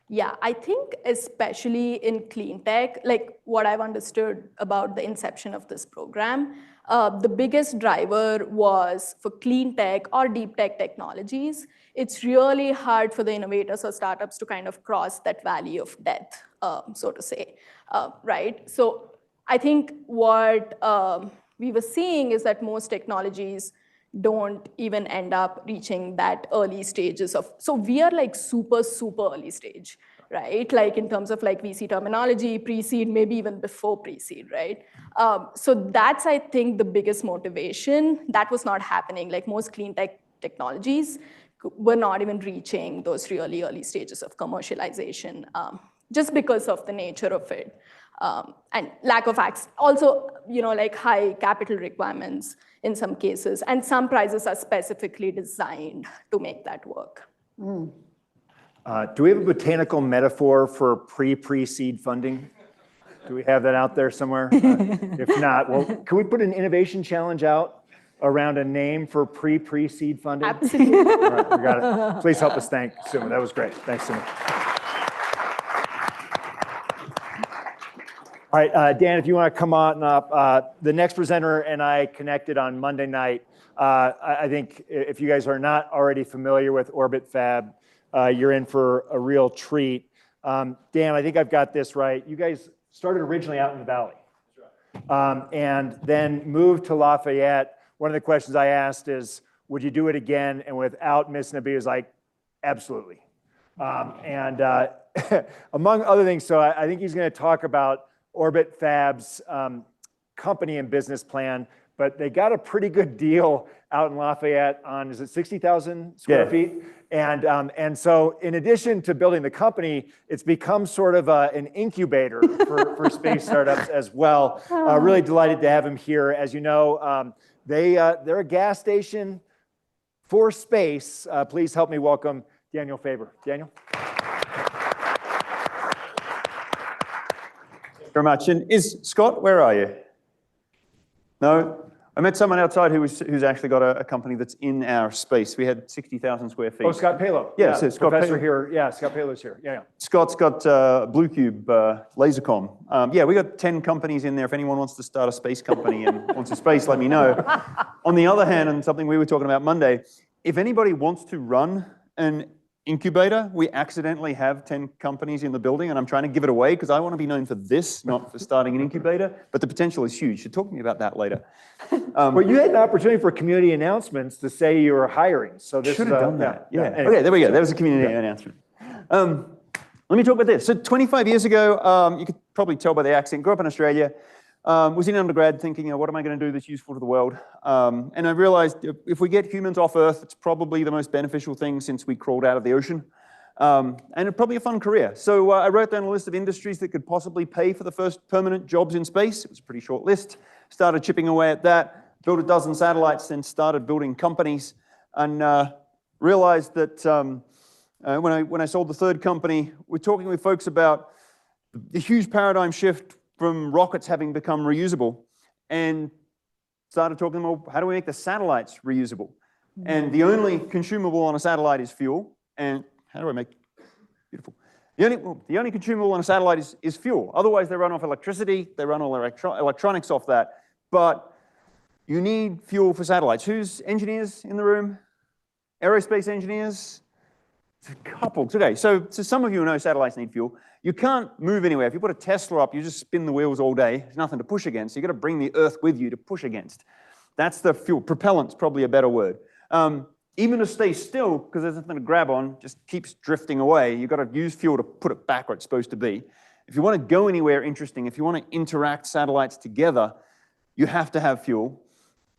Yeah, I think especially in clean tech, like what I've understood about the inception of this program, the biggest driver was for clean tech or deep tech technologies. It's really hard for the innovators or startups to kind of cross that valley of death, so to say, right? So I think what we were seeing is that most technologies don't even end up reaching that early stages of, so we are like super early stage, right? Like in terms of like VC terminology, pre-seed, maybe even before pre-seed, right? So that's, I think, the biggest motivation. That was not happening. Like most clean tech technologies were not even reaching those really early stages of commercialization, just because of the nature of it. And lack of access, also, like high capital requirements in some cases, and some prizes are specifically designed to make that work. Do we have a botanical metaphor for pre-seed funding? Do we have that out there somewhere? If not, well, can we put an innovation challenge out around a name for pre-seed funding? Absolutely. All right, we got it. Please help us thank Suma. That was great. Thanks, Suma. All right, Dan, if you want to come on up. The next presenter and I connected on Monday night. I think if you guys are not already familiar with Orbit Fab, you're in for a real treat. Dan, I think I've got this right. You guys started originally out in the Valley, and then moved to Lafayette. One of the questions I asked is, would you do it again? And without missing a beat, he was like, absolutely. And among other things, so I think he's going to talk about Orbit Fab's company and business plan, but they got a pretty good deal out in Lafayette on, is it 60,000 square feet? And so in addition to building the company, it's become sort of an incubator for space startups as well. Really delighted to have him here. As you know, they're a gas station for space. Please help me welcome Daniel Faber. Daniel? Very much. And Scott, where are you? No? I met someone outside who's actually got a company that's in our space. We had 60,000 square feet. Oh, Scott Palo. Yeah, so Scott Professor Palo. here. Yeah, Scott Palo's here. Yeah. Scott's got Blue Cube Lasercom. Yeah, we got 10 companies in there. If anyone wants to start a space company and wants a space, let me know. On the other hand, and something we were talking about Monday, if anybody wants to run an incubator, we accidentally have 10 companies in the building, and I'm trying to give it away because I want to be known for this, not for starting an incubator, but the potential is huge. So talk to me about that later. Well, you had an opportunity for community announcements to say you were hiring. So this should have done that. Yeah. Anyway. Okay, there we go. There was a community announcement. Let me talk about this. So 25 years ago, you could probably tell by the accent, grew up in Australia, was in undergrad thinking, what am I going to do that's useful to the world? And I realized if we get humans off Earth, it's probably the most beneficial thing since we crawled out of the ocean. And it's probably a fun career. So I wrote down a list of industries that could possibly pay for the first permanent jobs in space. It was a pretty short list. Started chipping away at that, built a dozen satellites, then started building companies, and realized that when I sold the third company, we're talking with folks about the huge paradigm shift from rockets having become reusable, and started talking about how do we make the satellites reusable? And the only consumable on a satellite is fuel. And how do I make, beautiful. The only consumable on a satellite is fuel. Otherwise, they run off electricity, they run all electronics off that. But you need fuel for satellites. Who's engineers in the room? Aerospace engineers? A couple today. So some of you know satellites need fuel. You can't move anywhere. If you put a Tesla up, you just spin the wheels all day. There's nothing to push against. So you've got to bring the Earth with you to push against. That's the fuel. Propellant's probably a better word. Even to stay still, because there's nothing to grab on, just keeps drifting away. You've got to use fuel to put it back where it's supposed to be. If you want to go anywhere interesting, if you want to interact satellites together, you have to have fuel.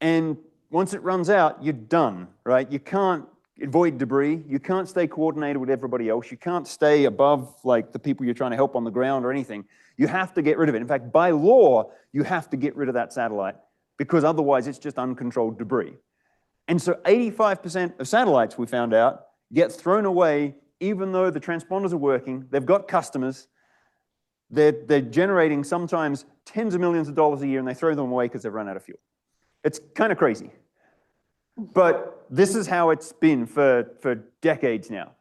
And once it runs out, you're done, right? You can't avoid debris. You can't stay coordinated with everybody else. You can't stay above like the people you're trying to help on the ground or anything. You have to get rid of it. In fact, by law, you have to get rid of that satellite because otherwise it's just uncontrolled debris. And so 85% of satellites, we found out, get thrown away even though the transponders are working. They've got customers. They're generating sometimes tens of millions of dollars a year, and they throw them away because they've run out of fuel. It's kind of crazy. But this is how it's been for decades now.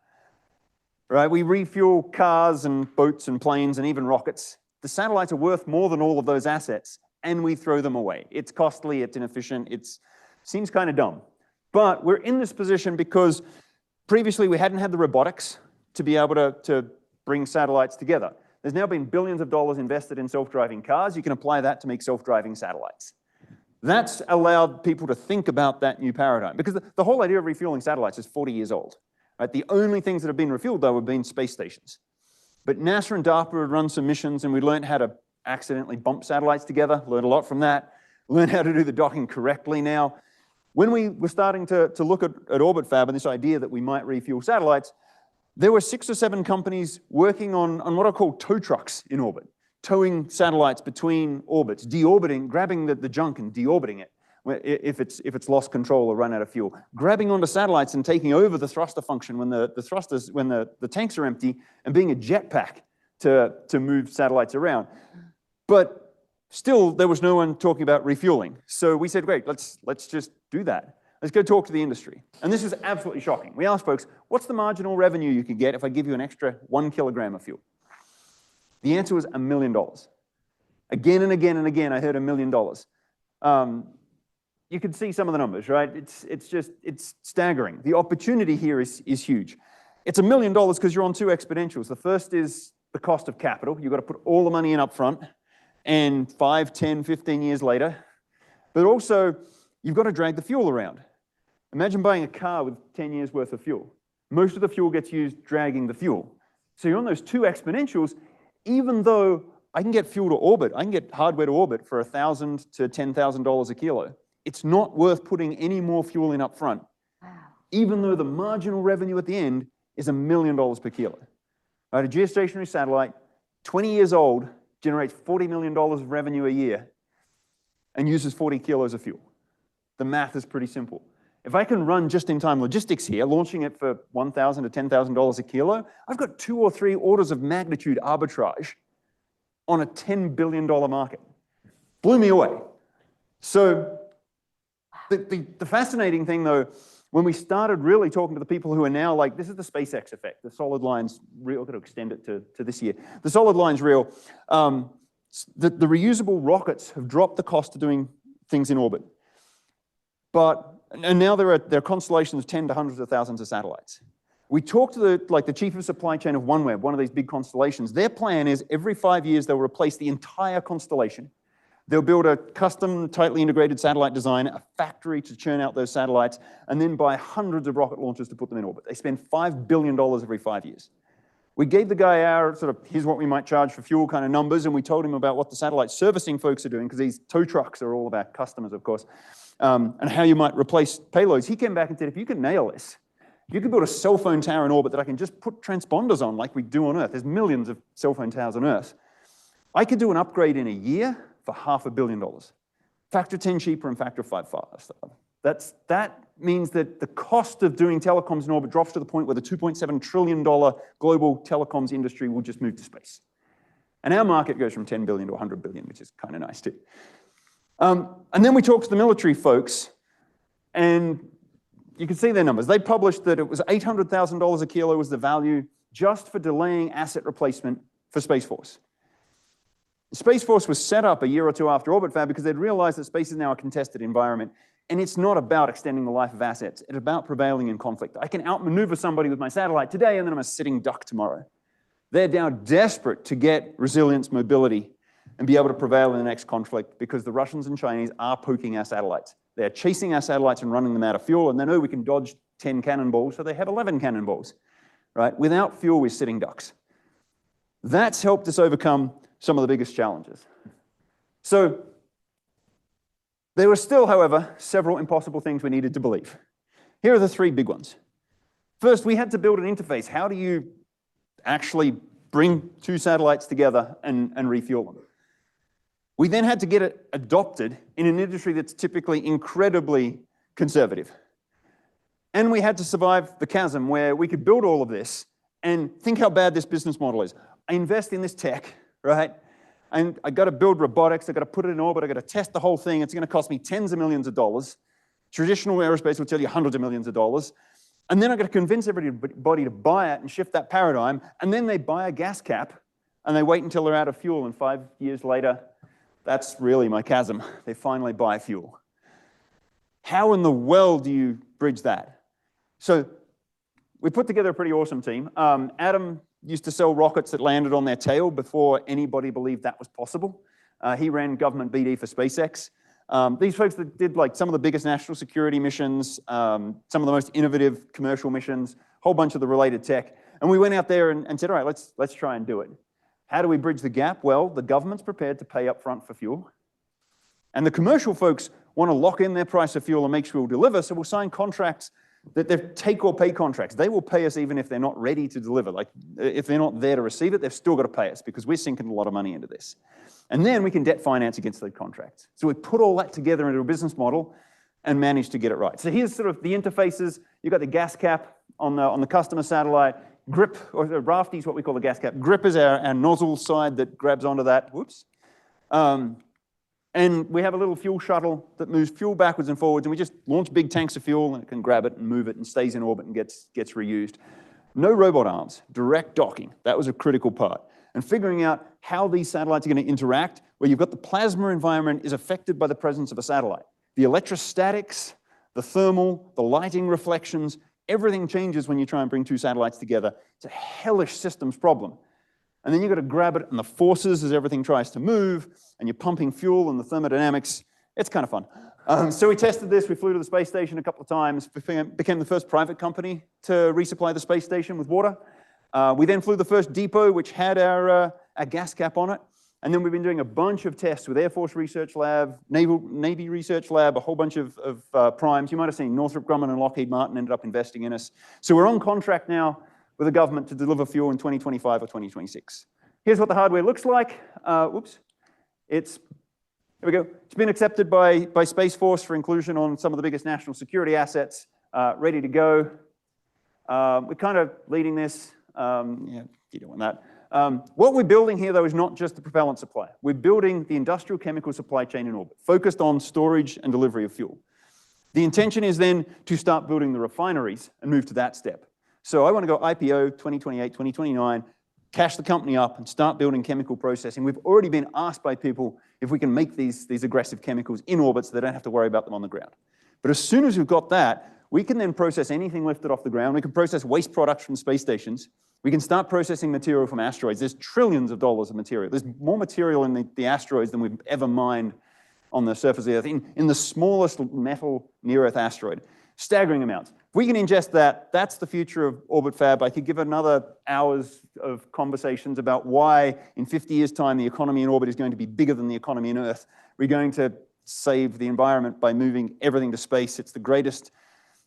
Right? We refuel cars and boats and planes and even rockets. The satellites are worth more than all of those assets, and we throw them away. It's costly, it's inefficient, it seems kind of dumb. But we're in this position because previously we hadn't had the robotics to be able to bring satellites together. There's now been billions of dollars invested in self-driving cars. You can apply that to make self-driving satellites. That's allowed people to think about that new paradigm, because the whole idea of refueling satellites is 40 years old. Right? The only things that have been refueled, though, have been space stations. But NASA and DARPA had run some missions, and we learned how to accidentally bump satellites together, learned a lot from that, learned how to do the docking correctly now. When we were starting to look at Orbit Fab and this idea that we might refuel satellites, there were 6 or 7 companies working on what are called tow trucks in orbit, towing satellites between orbits, deorbiting, grabbing the junk and deorbiting it if it's lost control or run out of fuel, grabbing onto satellites and taking over the thruster function when the tanks are empty, and being a jetpack to move satellites around. But still, there was no one talking about refueling. So we said, great, let's just do that. Let's go talk to the industry. And this is absolutely shocking. We asked folks, what's the marginal revenue you could get if I give you an extra 1 kilogram of fuel? The answer was $1 million. Again and again and again, I heard $1 million. You can see some of the numbers, right? It's staggering. The opportunity here is huge. It's $1 million because you're on 2 exponentials. The first is the cost of capital. You've got to put all the money in up front, and 5, 10, 15 years later. But also, you've got to drag the fuel around. Imagine buying a car with 10 years worth of fuel. Most of the fuel gets used dragging the fuel. So you're on those 2 exponentials, even though I can get fuel to orbit, I can get hardware to orbit for $1,000 to $10,000 a kilo. It's not worth putting any more fuel in up front, even though the marginal revenue at the end is $1 million per kilo. Right, a geostationary satellite, 20 years old, generates $40 million of revenue a year and uses 40 kilos of fuel. The math is pretty simple. If I can run just-in-time logistics here, launching it for $1,000 to $10,000 a kilo, I've got 2 or 3 orders of magnitude arbitrage on a $10 billion market. Blew me away. So the fascinating thing, though, when we started really talking to the people who are now like, this is the SpaceX effect, the solid line's real. I've got to extend it to this year. The solid line's real. The reusable rockets have dropped the cost of doing things in orbit. And now there are constellations of 10 to hundreds of thousands of satellites. We talked to the chief of supply chain of OneWeb, one of these big constellations. Their plan is every 5 years they'll replace the entire constellation. They'll build a custom, tightly integrated satellite design, a factory to churn out those satellites, and then buy hundreds of rocket launchers to put them in orbit. They spend $5 billion every 5 years. We gave the guy our sort of, here's what we might charge for fuel kind of numbers, and we told him about what the satellite servicing folks are doing, because these tow trucks are all about customers, of course, and how you might replace payloads. He came back and said, if you can nail this, you could build a cell phone tower in orbit that I can just put transponders on like we do on Earth. There's millions of cell phone towers on Earth. I could do an upgrade in a year for $500 million. Factor 10 cheaper and factor 5 faster. That means that the cost of doing telecoms in orbit drops to the point where the $2.7 trillion global telecoms industry will just move to space. And our market goes from 10 billion to 100 billion, which is kind of nice too. And then we talked to the military folks, and you can see their numbers. They published that it was $800,000 a kilo was the value just for delaying asset replacement for Space Force. Space Force was set up a year or 2 after Orbit Fab because they'd realized that space is now a contested environment, and it's not about extending the life of assets. It's about prevailing in conflict. I can outmaneuver somebody with my satellite today, and then I'm a sitting duck tomorrow. They're now desperate to get resilience, mobility, and be able to prevail in the next conflict because the Russians and Chinese are poking our satellites. They're chasing our satellites and running them out of fuel, and they know we can dodge 10 cannonballs, so they have 11 cannonballs, right? Without fuel, we're sitting ducks. That's helped us overcome some of the biggest challenges. So there were still, however, several impossible things we needed to believe. Here are the three big ones. First, we had to build an interface. How do you actually bring two satellites together and refuel them? We then had to get it adopted in an industry that's typically incredibly conservative. And we had to survive the chasm where we could build all of this and think how bad this business model is. I invest in this tech, right? And I got to build robotics, I got to put it in orbit, I got to test the whole thing. It's going to cost me tens of millions of dollars. Traditional aerospace will tell you hundreds of millions of dollars. And then I got to convince everybody to buy it and shift that paradigm. And then they buy a gas cap and they wait until they're out of fuel. And 5 years later, that's really my chasm. They finally buy fuel. How in the world do you bridge that? So we put together a pretty awesome team. Adam used to sell rockets that landed on their tail before anybody believed that was possible. He ran government BD for SpaceX. These folks that did like some of the biggest national security missions, some of the most innovative commercial missions, a whole bunch of the related tech. And we went out there and said, all right, let's try and do it. How do we bridge the gap? Well, the government's prepared to pay up front for fuel. And the commercial folks want to lock in their price of fuel and make sure we'll deliver, so we'll sign contracts that they're take or pay contracts. They will pay us even if they're not ready to deliver. Like if they're not there to receive it, they've still got to pay us because we're sinking a lot of money into this. And then we can debt finance against those contracts. So we put all that together into a business model and managed to get it right. So here's sort of the interfaces. You've got the gas cap on the customer satellite. Grip, or the rafty is what we call the gas cap. Grip is our nozzle side that grabs onto that. Whoops. And we have a little fuel shuttle that moves fuel backwards and forwards, and we just launch big tanks of fuel, and it can grab it and move it and stays in orbit and gets reused. No robot arms, direct docking. That was a critical part. And figuring out how these satellites are going to interact, where you've got the plasma environment is affected by the presence of a satellite. The electrostatics, the thermal, the lighting reflections, everything changes when you try and bring two satellites together. It's a hellish systems problem. And then you've got to grab it and the forces as everything tries to move, and you're pumping fuel and the thermodynamics. It's kind of fun. So we tested this. We flew to the space station a couple of times, became the first private company to resupply the space station with water. We then flew the first depot, which had our gas cap on it. And then we've been doing a bunch of tests with Air Force Research Lab, Navy Research Lab, a whole bunch of primes. You might have seen Northrop Grumman and Lockheed Martin ended up investing in us. So we're on contract now with the government to deliver fuel in 2025 or 2026. Here's what the hardware looks like. Whoops. Here we go. It's been accepted by Space Force for inclusion on some of the biggest national security assets, ready to go. We're kind of leading this. Yeah, you don't want that. What we're building here, though, is not just the propellant supply. We're building the industrial chemical supply chain in orbit, focused on storage and delivery of fuel. The intention is then to start building the refineries and move to that step. So I want to go IPO 2028, 2029, cash the company up and start building chemical processing. We've already been asked by people if we can make these aggressive chemicals in orbit so they don't have to worry about them on the ground. But as soon as we've got that, we can then process anything lifted off the ground. We can process waste products from space stations. We can start processing material from asteroids. There's trillions of dollars of material. There's more material in the asteroids than we've ever mined on the surface of the Earth, in the smallest metal near-Earth asteroid. Staggering amounts. If we can ingest that, that's the future of Orbit Fab. I could give another hours of conversations about why in 50 years' time the economy in orbit is going to be bigger than the economy in Earth. We're going to save the environment by moving everything to space. It's the greatest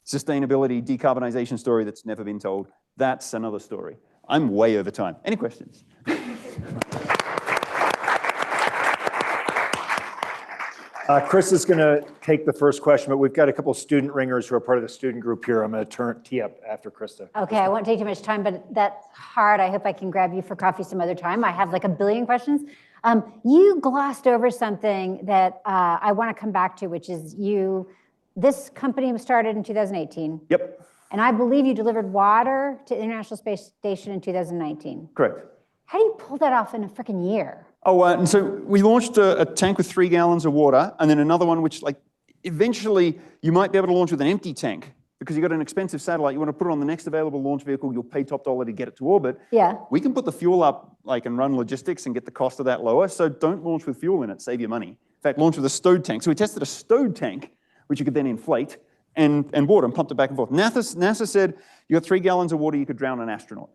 sustainability decarbonization story that's never been told. That's another story. I'm way over time. Any questions? Chris is going to take the first question, but we've got a couple of student ringers who are part of the student group here. I'm going to tee up after Krista. Okay, I won't take too much time, but that's hard. I hope I can grab you for coffee some other time. I have like a billion questions. You glossed over something that I want to come back to, which is this company was started in 2018. Yep. And I believe you delivered water to the International Space Station in 2019. Correct. How do you pull that off in a freaking year? Oh, and so we launched a tank with 3 gallons of water, and then another one which, like, eventually you might be able to launch with an empty tank because you've got an expensive satellite. You want to put it on the next available launch vehicle. You'll pay top dollar to get it to orbit. Yeah. We can put the fuel up, like, and run logistics and get the cost of that lower. So don't launch with fuel in it. Save your money. In fact, launch with a stowed tank. So we tested a stowed tank, which you could then inflate, and water and pumped it back and forth. NASA said, you got 3 gallons of water, you could drown an astronaut.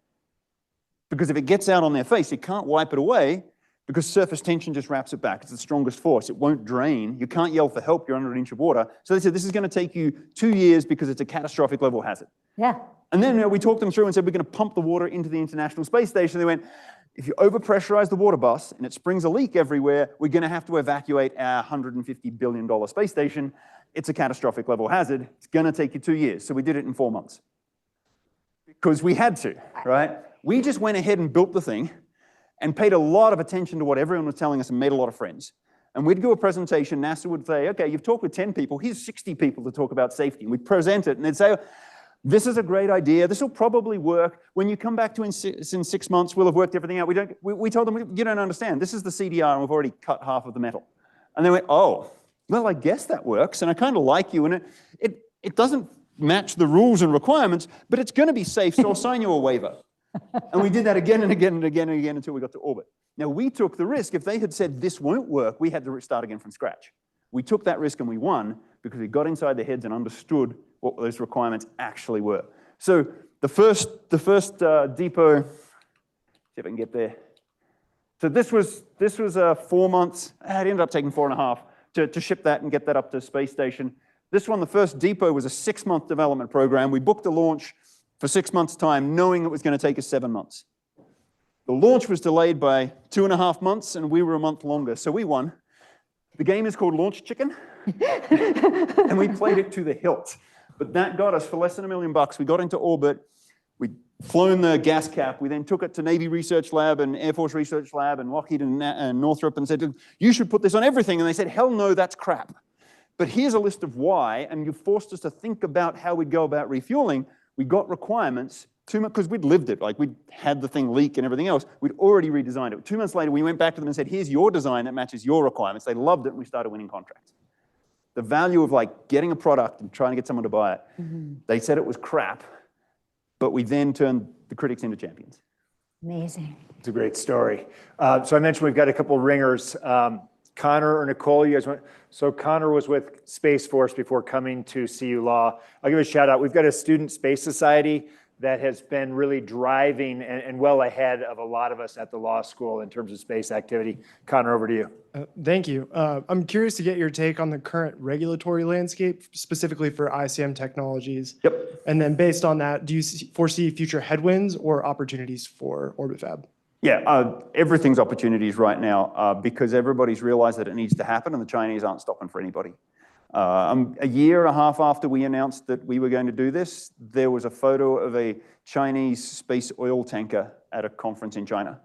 Because if it gets out on their face, you can't wipe it away because surface tension just wraps it back. It's the strongest force. It won't drain. You can't yell for help. You're under an inch of water. So they said, this is going to take you 2 years because it's a catastrophic level hazard. Yeah. And then we talked them through and said, we're going to pump the water into the International Space Station. They went, if you overpressurize the water bus and it springs a leak everywhere, we're going to have to evacuate our $150 billion space station. It's a catastrophic level hazard. It's going to take you 2 years. So we did it in 4 months. Because we had to, right? We just went ahead and built the thing and paid a lot of attention to what everyone was telling us and made a lot of friends. And we'd do a presentation, NASA would say, okay, you've talked with 10 people, here's 60 people to talk about safety. And we'd present it and they'd say, this is a great idea, this will probably work. When you come back to in 6 months, we'll have worked everything out. We told them, you don't understand, this is the CDR and we've already cut half of the metal. And they went, oh, well, I guess that works. And I kind of like you, and it doesn't match the rules and requirements, but it's going to be safe, so I'll sign you a waiver. And we did that again and again and again and again until we got to orbit. Now, we took the risk. If they had said this won't work, we had to start again from scratch. We took that risk and we won because we got inside their heads and understood what those requirements actually were. So the first depot, see if I can get there. So this was 4 months. It ended up taking 4.5 to ship that and get that up to the space station. This one, the first depot, was a 6-month development program. We booked a launch for 6 months' time, knowing it was going to take us 7 months. The launch was delayed by 2.5 months, and we were a month longer, so we won. The game is called Launch Chicken, and we played it to the hilt. But that got us, for less than $1 million, we got into orbit, we'd flown the gas cap, we then took it to Navy Research Lab and Air Force Research Lab and Lockheed and Northrop and said, you should put this on everything. And they said, hell no, that's crap. But here's a list of why, and you forced us to think about how we'd go about refueling. We got requirements, because we'd lived it, like we'd had the thing leak and everything else. We'd already redesigned it. 2 months later, we went back to them and said, here's your design that matches your requirements. They loved it, and we started winning contracts. The value of like getting a product and trying to get someone to buy it. They said it was crap, but we then turned the critics into champions. Amazing. It's a great story. So I mentioned we've got a couple ringers. Connor or Nicole, you guys want? So Connor was with Space Force before coming to CU Law. I'll give a shout out. We've got a student space society that has been really driving and well ahead of a lot of us at the law school in terms of space activity. Connor, over to you. Thank you. I'm curious to get your take on the current regulatory landscape, specifically for ICM technologies. Yep. And then based on that, do you foresee future headwinds or opportunities for OrbitFab? Yeah, everything's opportunities right now because everybody's realized that it needs to happen and the Chinese aren't stopping for anybody. A year and a half after we announced that we were going to do this, there was a photo of a Chinese space oil tanker at a conference in China.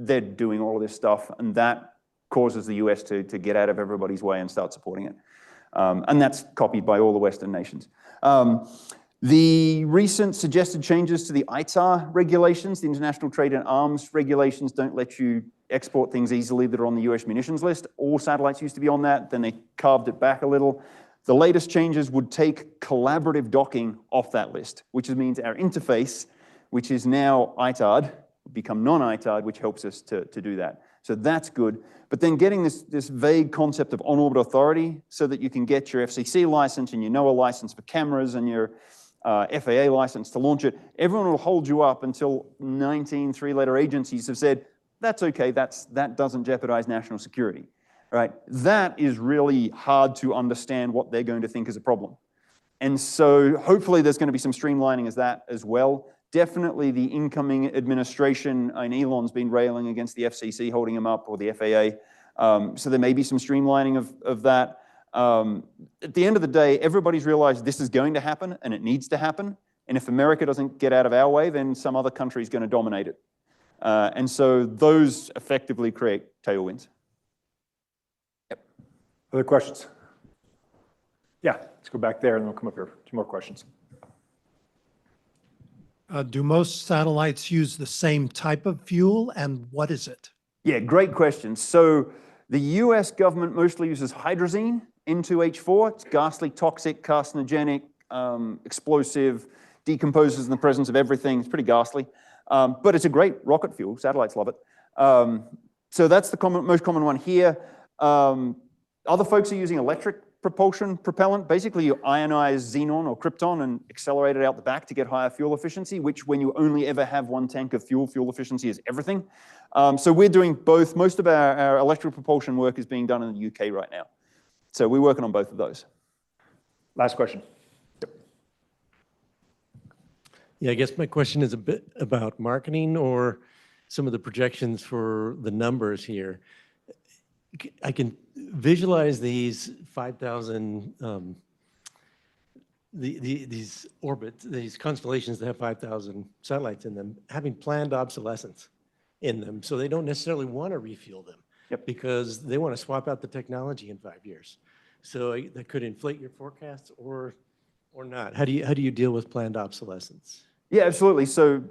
They're doing all of this stuff, and that causes the US to get out of everybody's way and start supporting it. And that's copied by all the Western nations. The recent suggested changes to the ITAR regulations, the International Trade in Arms regulations, don't let you export things easily that are on the US munitions list. All satellites used to be on that, then they carved it back a little. The latest changes would take collaborative docking off that list, which means our interface, which is now ITAR'd, would become non-ITAR'd, which helps us to do that. So that's good. But then getting this vague concept of on-orbit authority so that you can get your FCC license and your NOAA license for cameras and your FAA license to launch it, everyone will hold you up until 19 three-letter agencies have said, that's okay, that doesn't jeopardize national security, right? That is really hard to understand what they're going to think is a problem. And so hopefully there's going to be some streamlining as that as well. Definitely the incoming administration, and Elon's been railing against the FCC holding him up, or the FAA. So there may be some streamlining of that. At the end of the day, everybody's realized this is going to happen and it needs to happen. And if America doesn't get out of our way, then some other country is going to dominate it. And so those effectively create tailwinds. Yep. Other questions? Yeah, let's go back there and then we'll come up here. 2 more questions. Do most satellites use the same type of fuel, and what is it? Yeah, great question. So the US government mostly uses hydrazine, N2H4. It's ghastly, toxic, carcinogenic, explosive, decomposes in the presence of everything. It's pretty ghastly. But it's a great rocket fuel. Satellites love it. So that's the most common one here. Other folks are using electric propulsion propellant. Basically, you ionize xenon or krypton and accelerate it out the back to get higher fuel efficiency, which when you only ever have one tank of fuel, fuel efficiency is everything. So we're doing both. Most of our electric propulsion work is being done in the UK right now. So we're working on both of those. Last question. Yeah, I guess my question is a bit about marketing or some of the projections for the numbers here. I can visualize these 5,000, these orbits, these constellations that have 5,000 satellites in them, having planned obsolescence in them. So they don't necessarily want to refuel them because they want to swap out the technology in 5 years. So that could inflate your forecasts or not. How do you deal with planned obsolescence? Yeah, absolutely. So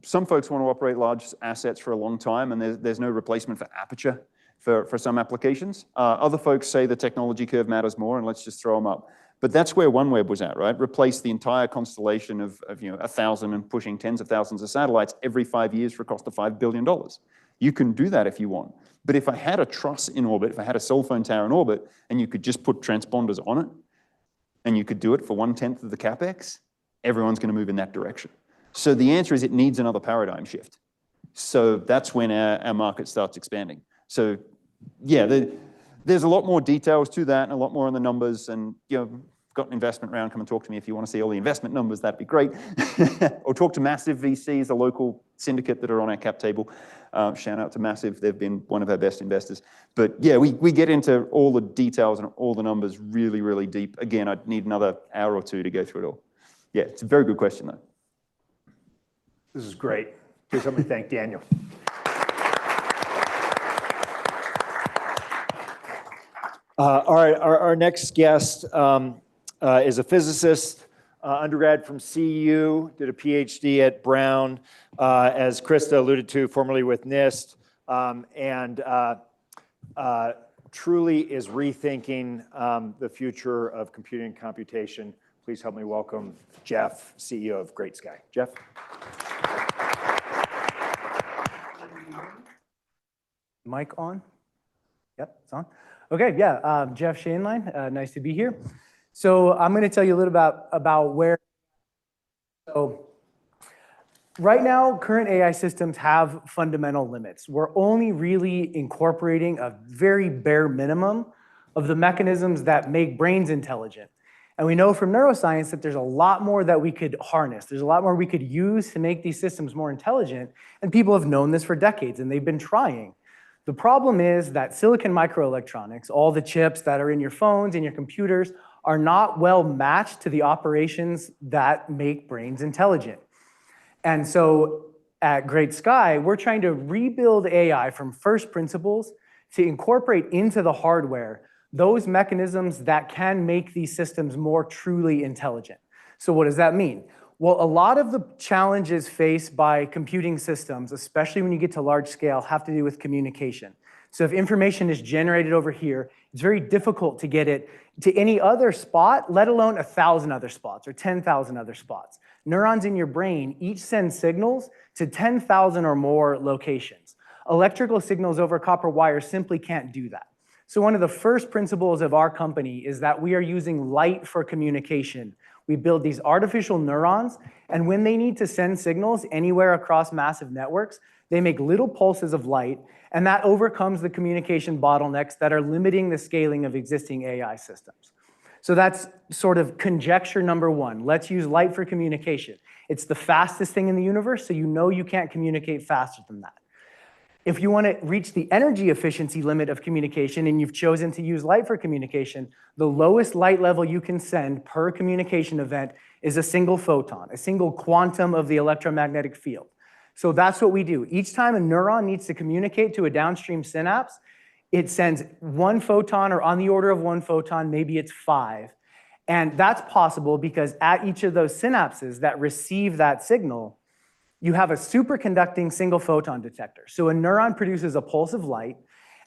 some folks want to operate large assets for a long time, and there's no replacement for aperture for some applications. Other folks say the technology curve matters more, and let's just throw them up. But that's where OneWeb was at, right? Replace the entire constellation of 1,000 and pushing tens of thousands of satellites every 5 years for a cost of $5 billion. You can do that if you want. But if I had a truss in orbit, if I had a cell phone tower in orbit, and you could just put transponders on it, and you could do it for 1/10 of the CapEx, everyone's going to move in that direction. So the answer is it needs another paradigm shift. So that's when our market starts expanding. So yeah, there's a lot more details to that and a lot more on the numbers. And got an investment round, come and talk to me if you want to see all the investment numbers, that'd be great. Or talk to Massive VCs, a local syndicate that are on our cap table. Shout out to Massive, they've been one of our best investors. But yeah, we get into all the details and all the numbers really, really deep. Again, I'd need another hour or two to go through it all. Yeah, it's a very good question though. This is great. Please help me thank Daniel. All right, our next guest is a physicist, undergrad from CU, did a PhD at Brown, as Krista alluded to, formerly with NIST, and truly is rethinking the future of computing and computation. Please help me welcome Jeff, CEO of Great Sky. Jeff? Mic on? Yep, it's on. Okay, yeah, Jeff Shainline, nice to be here. So I'm going to tell you a little about where. So right now, current AI systems have fundamental limits. We're only really incorporating a very bare minimum of the mechanisms that make brains intelligent. And we know from neuroscience that there's a lot more that we could harness. There's a lot more we could use to make these systems more intelligent. And people have known this for decades, and they've been trying. The problem is that silicon microelectronics, all the chips that are in your phones and your computers, are not well matched to the operations that make brains intelligent. And so at Great Sky, we're trying to rebuild AI from first principles to incorporate into the hardware those mechanisms that can make these systems more truly intelligent. So what does that mean? Well, a lot of the challenges faced by computing systems, especially when you get to large scale, have to do with communication. So if information is generated over here, it's very difficult to get it to any other spot, let alone 1,000 other spots or 10,000 other spots. Neurons in your brain each send signals to 10,000 or more locations. Electrical signals over copper wires simply can't do that. So one of the first principles of our company is that we are using light for communication. We build these artificial neurons, and when they need to send signals anywhere across massive networks, they make little pulses of light, and that overcomes the communication bottlenecks that are limiting the scaling of existing AI systems. So that's sort of conjecture number one. Let's use light for communication. It's the fastest thing in the universe, so you know you can't communicate faster than that. If you want to reach the energy efficiency limit of communication and you've chosen to use light for communication, the lowest light level you can send per communication event is a single photon, a single quantum of the electromagnetic field. So that's what we do. Each time a neuron needs to communicate to a downstream synapse, it sends one photon or on the order of one photon, maybe it's 5. And that's possible because at each of those synapses that receive that signal, you have a superconducting single photon detector. So a neuron produces a pulse of light,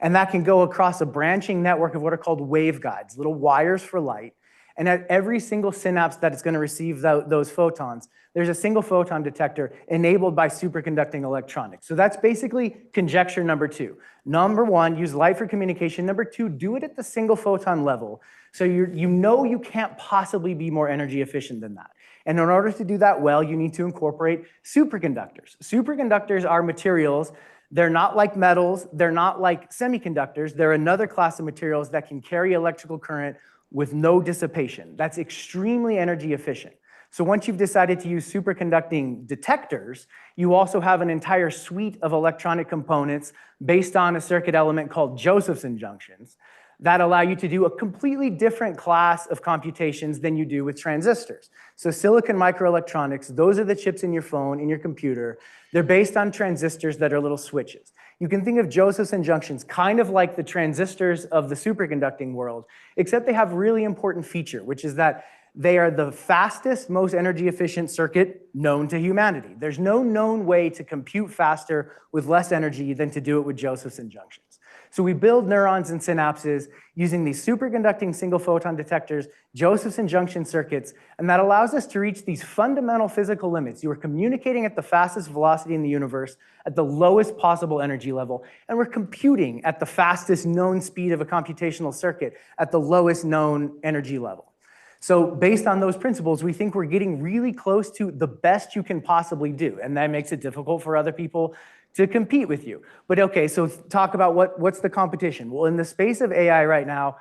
and that can go across a branching network of what are called waveguides, little wires for light. And at every single synapse that it's going to receive those photons, there's a single photon detector enabled by superconducting electronics. So that's basically conjecture number 2. Number 1, use light for communication. Number 2, do it at the single photon level. So you know you can't possibly be more energy efficient than that. And in order to do that well, you need to incorporate superconductors. Superconductors are materials. They're not like metals. They're not like semiconductors. They're another class of materials that can carry electrical current with no dissipation. That's extremely energy efficient. So once you've decided to use superconducting detectors, you also have an entire suite of electronic components based on a circuit element called Josephson junctions that allow you to do a completely different class of computations than you do with transistors. So silicon microelectronics, those are the chips in your phone, in your computer. They're based on transistors that are little switches. You can think of Josephson junctions kind of like the transistors of the superconducting world, except they have a really important feature, which is that they are the fastest, most energy efficient circuit known to humanity. There's no known way to compute faster with less energy than to do it with Josephson junctions. So we build neurons and synapses using these superconducting single photon detectors, Josephson junction circuits, and that allows us to reach these fundamental physical limits. You are communicating at the fastest velocity in the universe at the lowest possible energy level, and we're computing at the fastest known speed of a computational circuit at the lowest known energy level. So based on those principles, we think we're getting really close to the best you can possibly do, and that makes it difficult for other people to compete with you. But okay, so talk about what's the competition? Well, in the space of AI right now,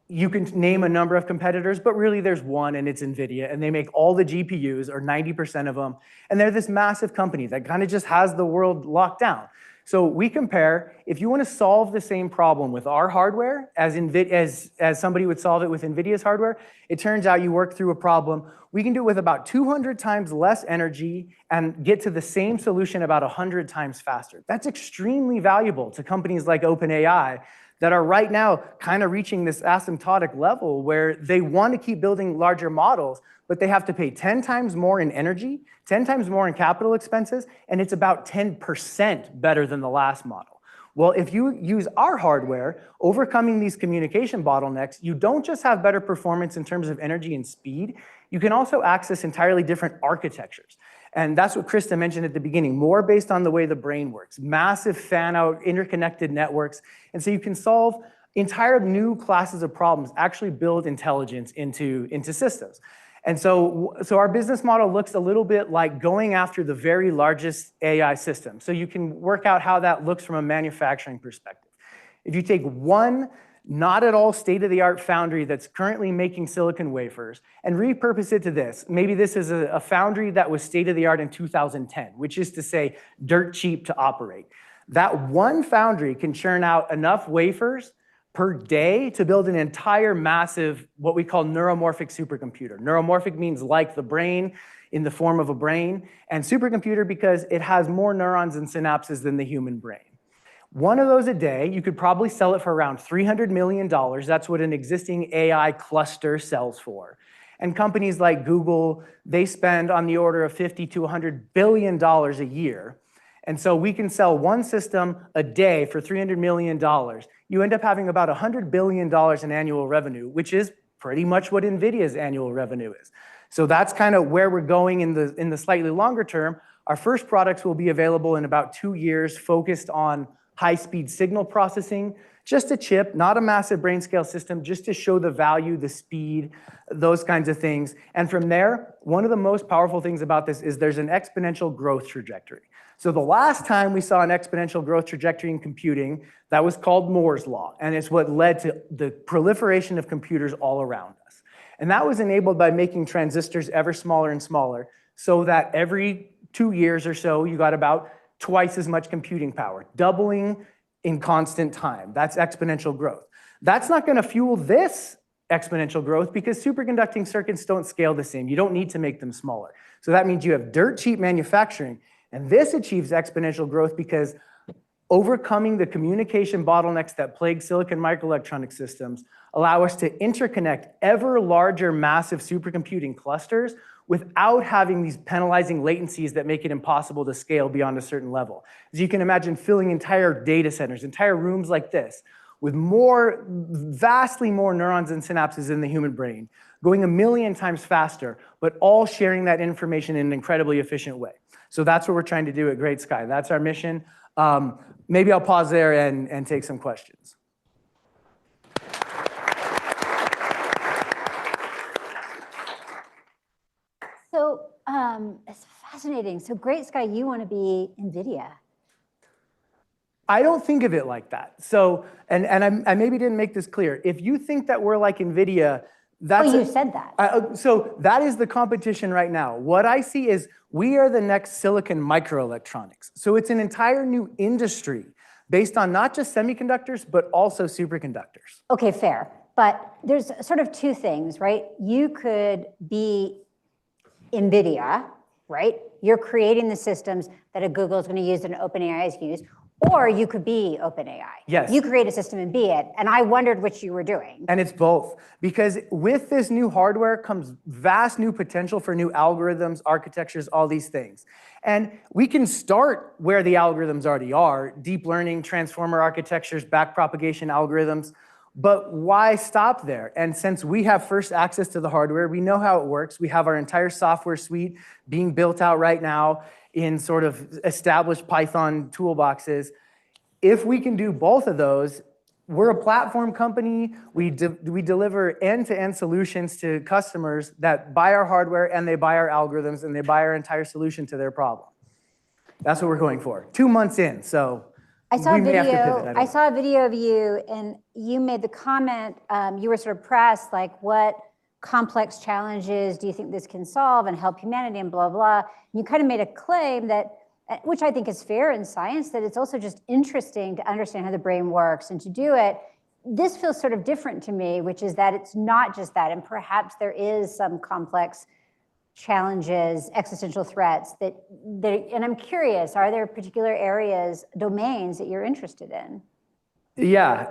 you can name a number of competitors, but really there's one, and it's NVIDIA, and they make all the GPUs, or 90% of them, and they're this massive company that kind of just has the world locked down. So we compare, if you want to solve the same problem with our hardware as somebody would solve it with NVIDIA's hardware, it turns out you work through a problem. We can do it with about 200 times less energy and get to the same solution about 100 times faster. That's extremely valuable to companies like OpenAI that are right now kind of reaching this asymptotic level where they want to keep building larger models, but they have to pay 10 times more in energy, 10 times more in capital expenses, and it's about 10% better than the last model. Well, if you use our hardware, overcoming these communication bottlenecks, you don't just have better performance in terms of energy and speed, you can also access entirely different architectures. And that's what Krista mentioned at the beginning, more based on the way the brain works, massive fan-out interconnected networks. And so you can solve entire new classes of problems, actually build intelligence into systems. And so our business model looks a little bit like going after the very largest AI system. So you can work out how that looks from a manufacturing perspective. If you take one not at all state-of-the-art foundry that's currently making silicon wafers and repurpose it to this, maybe this is a foundry that was state-of-the-art in 2010, which is to say dirt cheap to operate. That one foundry can churn out enough wafers per day to build an entire massive, what we call neuromorphic supercomputer. Neuromorphic means like the brain in the form of a brain, and supercomputer because it has more neurons and synapses than the human brain. One of those a day, you could probably sell it for around $300 million. That's what an existing AI cluster sells for. And companies like Google, they spend on the order of $50 to $100 billion a year. And so we can sell one system a day for $300 million. You end up having about $100 billion in annual revenue, which is pretty much what NVIDIA's annual revenue is. So that's kind of where we're going in the slightly longer term. Our first products will be available in about 2 years, focused on high-speed signal processing, just a chip, not a massive brain scale system, just to show the value, the speed, those kinds of things. And from there, one of the most powerful things about this is there's an exponential growth trajectory. So the last time we saw an exponential growth trajectory in computing, that was called Moore's Law, and it's what led to the proliferation of computers all around us. And that was enabled by making transistors ever smaller and smaller, so that every 2 years or so, you got about twice as much computing power, doubling in constant time. That's exponential growth. That's not going to fuel this exponential growth because superconducting circuits don't scale the same. You don't need to make them smaller. So that means you have dirt cheap manufacturing, and this achieves exponential growth because overcoming the communication bottlenecks that plague silicon microelectronic systems allow us to interconnect ever larger massive supercomputing clusters without having these penalizing latencies that make it impossible to scale beyond a certain level. As you can imagine, filling entire data centers, entire rooms like this, with vastly more neurons and synapses in the human brain, going a million times faster, but all sharing that information in an incredibly efficient way. So that's what we're trying to do at Great Sky. That's our mission. Maybe I'll pause there and take some questions. So it's fascinating. So Great Sky, you want to be NVIDIA. I don't think of it like that. So, and I maybe didn't make this clear. If you think that we're like NVIDIA, that's— Oh, you said that. So that is the competition right now. What I see is we are the next silicon microelectronics. So it's an entire new industry based on not just semiconductors, but also superconductors. Okay, fair. But there's sort of two things, right? You could be NVIDIA, right? You're creating the systems that a Google is going to use and OpenAI is going to use. Or you could be OpenAI. Yes. You create a system and be it. And I wondered which you were doing. And it's both. Because with this new hardware comes vast new potential for new algorithms, architectures, all these things. And we can start where the algorithms already are, deep learning, transformer architectures, backpropagation algorithms. But why stop there? And since we have first access to the hardware, we know how it works. We have our entire software suite being built out right now in sort of established Python toolboxes. If we can do both of those, we're a platform company. We deliver end-to-end solutions to customers that buy our hardware and they buy our algorithms and they buy our entire solution to their problem. That's what we're going for. 2 months in, so I saw a we may have to video. pivot. I saw a video of you, and you made the comment. You were sort of pressed, like, what complex challenges do you think this can solve and help humanity, and blah blah. And you kind of made a claim that, which I think is fair in science, that it's also just interesting to understand how the brain works and to do it. This feels sort of different to me, which is that it's not just that, and perhaps there is some complex challenges, existential threats that and I'm curious, are there particular areas, domains that you're interested in? Yeah,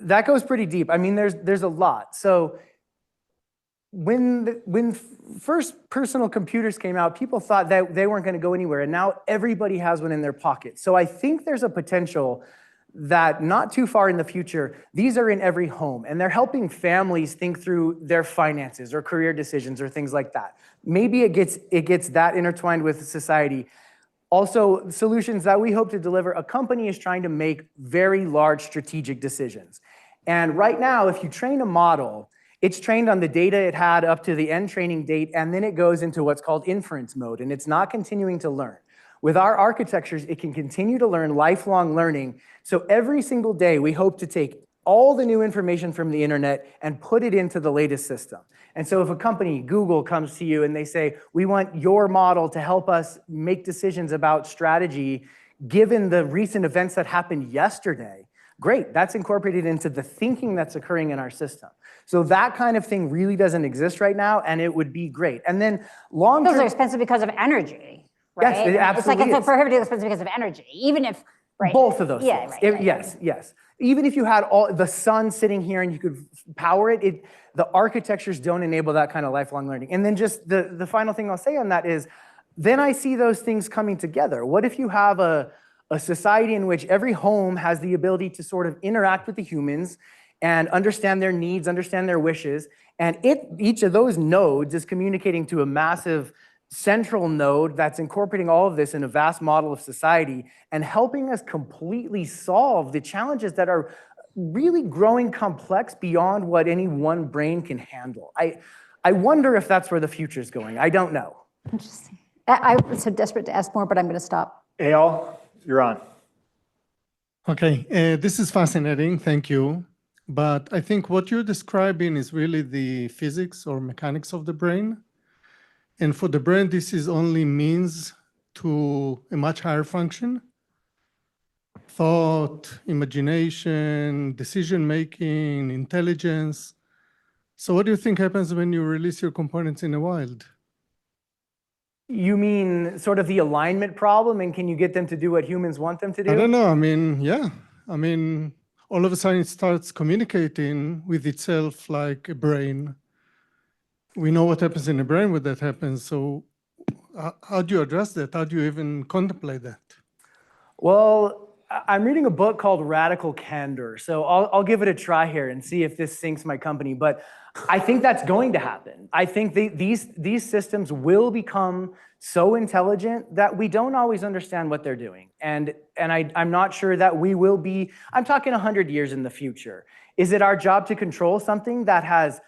that goes pretty deep. I mean, there's a lot. So when first personal computers came out, people thought that they weren't going to go anywhere, and now everybody has one in their pocket. So I think there's a potential that not too far in the future, these are in every home, and they're helping families think through their finances or career decisions or things like that. Maybe it gets that intertwined with society. Also, solutions that we hope to deliver, a company is trying to make very large strategic decisions. And right now, if you train a model, it's trained on the data it had up to the end training date, and then it goes into what's called inference mode, and it's not continuing to learn. With our architectures, it can continue to learn lifelong learning. So every single day, we hope to take all the new information from the internet and put it into the latest system. And so if a company, Google, comes to you and they say, we want your model to help us make decisions about strategy, given the recent events that happened yesterday, great, that's incorporated into the thinking that's occurring in our system. So that kind of thing really doesn't exist right now, and it would be great. And then long-term— Those are expensive because of energy. Right? Yes, it absolutely it's prohibitively expensive because of energy, even if, right? Both of those yeah, things. Right, Yes. Even if you had all the sun sitting here and you could power it, the architectures don't enable that kind of lifelong learning. And then just the final thing I'll say on that is, then I see those things coming together. What if you have a society in which every home has the ability to sort of interact with the humans and understand their needs, understand their wishes, and each of those nodes is communicating to a massive central node that's incorporating all of this in a vast model of society and helping us completely solve the challenges that are really growing complex beyond what any one brain can handle. I wonder if that's where the future is going. I don't know. Interesting. I'm so desperate to ask more, but I'm going to stop. Eyal, you're on. Okay, this is fascinating. Thank you. But I think what you're describing is really the physics or mechanics of the brain. And for the brain, this is only means to a much higher function. Thought, imagination, decision-making, intelligence. So what do you think happens when you release your components in the wild? You mean sort of the alignment problem, and can you get them to do what humans want them to do? I don't know. I mean, yeah. I mean, all of a sudden it starts communicating with itself like a brain. We know what happens in the brain when that happens. So how do you address that? How do you even contemplate that? Well, I'm reading a book called Radical Candor. So I'll give it a try here and see if this sinks my company. But I think that's going to happen. I think these systems will become so intelligent that we don't always understand what they're doing. And I'm not sure that we will be, I'm talking 100 years in the future. Is it our job to control something that has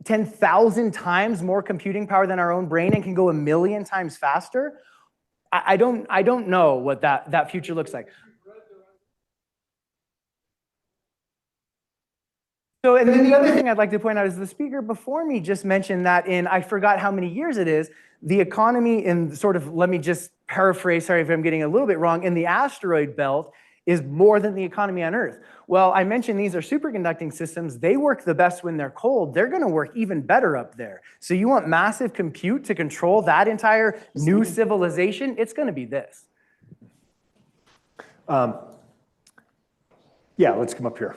10,000 times more computing power than our own brain and can go 1,000,000 times faster? I don't know what that future looks like. So, and then the other thing I'd like to point out is the speaker before me just mentioned that in, I forgot how many years it is, the economy in sort of, let me just paraphrase, sorry if I'm getting a little bit wrong, in the asteroid belt is more than the economy on Earth. Well, I mentioned these are superconducting systems. They work the best when they're cold. They're going to work even better up there. So you want massive compute to control that entire new civilization? It's going to be this. Yeah, let's come up here.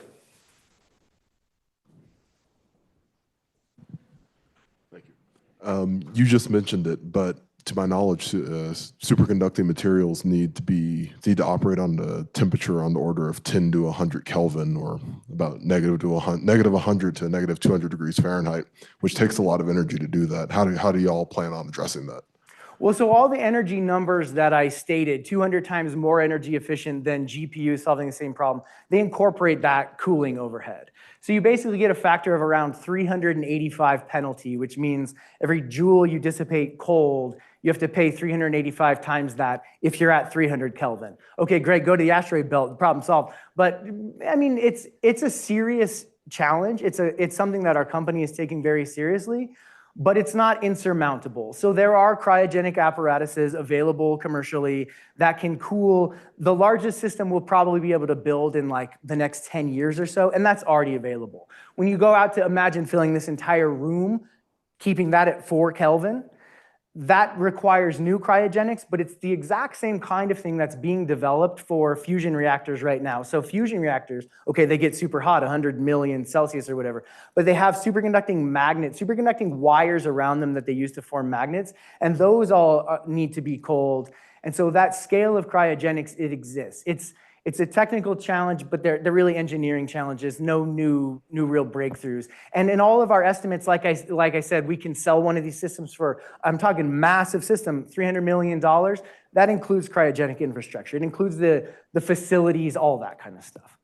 You just mentioned it, but to my knowledge, superconducting materials need to operate on the temperature on the order of 10 to 100 Kelvin, or about negative 100 to negative 200 degrees Fahrenheit, which takes a lot of energy to do that. How do y'all plan on addressing that? Well, so all the energy numbers that I stated, 200 times more energy efficient than GPUs solving the same problem, they incorporate that cooling overhead. So you basically get a factor of around 385 penalty, which means every joule you dissipate cold, you have to pay 385 times that if you're at 300 Kelvin. Okay, great, go to the asteroid belt, problem solved. But I mean, it's a serious challenge. It's something that our company is taking very seriously, but it's not insurmountable. So there are cryogenic apparatuses available commercially that can cool. The largest system we'll probably be able to build in like the next 10 years or so, and that's already available. When you go out to imagine filling this entire room, keeping that at 4 Kelvin, that requires new cryogenics, but it's the exact same kind of thing that's being developed for fusion reactors right now. So fusion reactors, okay, they get super hot, 100 million Celsius or whatever, but they have superconducting magnets, superconducting wires around them that they use to form magnets, and those all need to be cold. And so that scale of cryogenics, it exists. It's a technical challenge, but they're really engineering challenges, no new real breakthroughs. And in all of our estimates, like I said, we can sell one of these systems for, I'm talking massive system, $300 million. That includes cryogenic infrastructure. It includes the facilities, all that kind of stuff.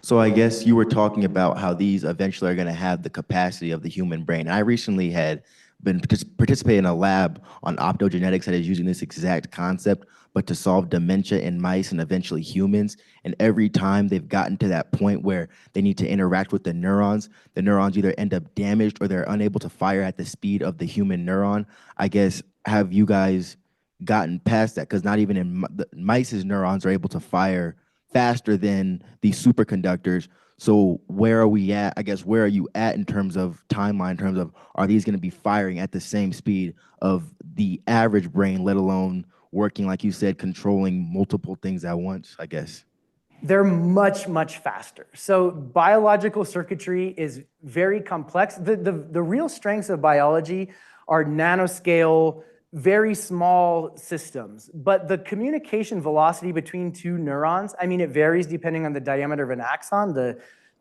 So I guess you were talking about how these eventually are going to have the capacity of the human brain. I recently had been participating in a lab on optogenetics that is using this exact concept, but to solve dementia in mice and eventually humans. And every time they've gotten to that point where they need to interact with the neurons either end up damaged or they're unable to fire at the speed of the human neuron. I guess, have you guys gotten past that? Because not even in mice's neurons are able to fire faster than these superconductors. So where are we at? I guess, where are you at in terms of timeline, in terms of, are these going to be firing at the same speed of the average brain, let alone working, like you said, controlling multiple things at once, I guess? They're much, much faster. So biological circuitry is very complex. The real strengths of biology are nanoscale, very small systems, but the communication velocity between two neurons, I mean, it varies depending on the diameter of an axon,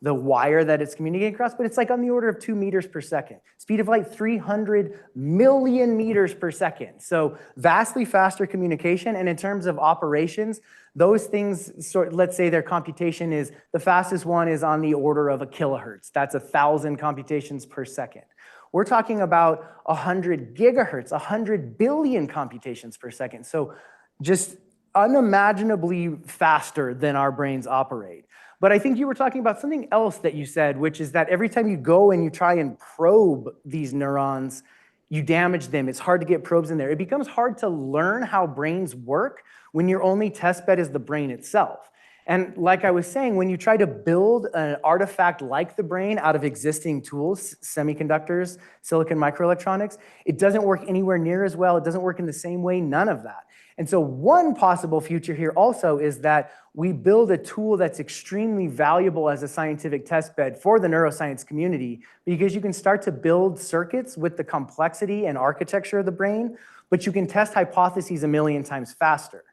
the wire that it's communicating across, but it's like on the order of 2 meters per second. Speed of light, 300 million meters per second. So vastly faster communication. And in terms of operations, those things, let's say their computation is, the fastest one is on the order of 1 kilohertz. That's 1,000 computations per second. We're talking about 100 gigahertz, 100 billion computations per second. So just unimaginably faster than our brains operate. But I think you were talking about something else that you said, which is that every time you go and you try and probe these neurons, you damage them. It's hard to get probes in there. It becomes hard to learn how brains work when your only test bed is the brain itself. And like I was saying, when you try to build an artifact like the brain out of existing tools, semiconductors, silicon microelectronics, it doesn't work anywhere near as well. It doesn't work in the same way, none of that. And so one possible future here also is that we build a tool that's extremely valuable as a scientific test bed for the neuroscience community, because you can start to build circuits with the complexity and architecture of the brain, but you can test hypotheses 1,000,000 times faster.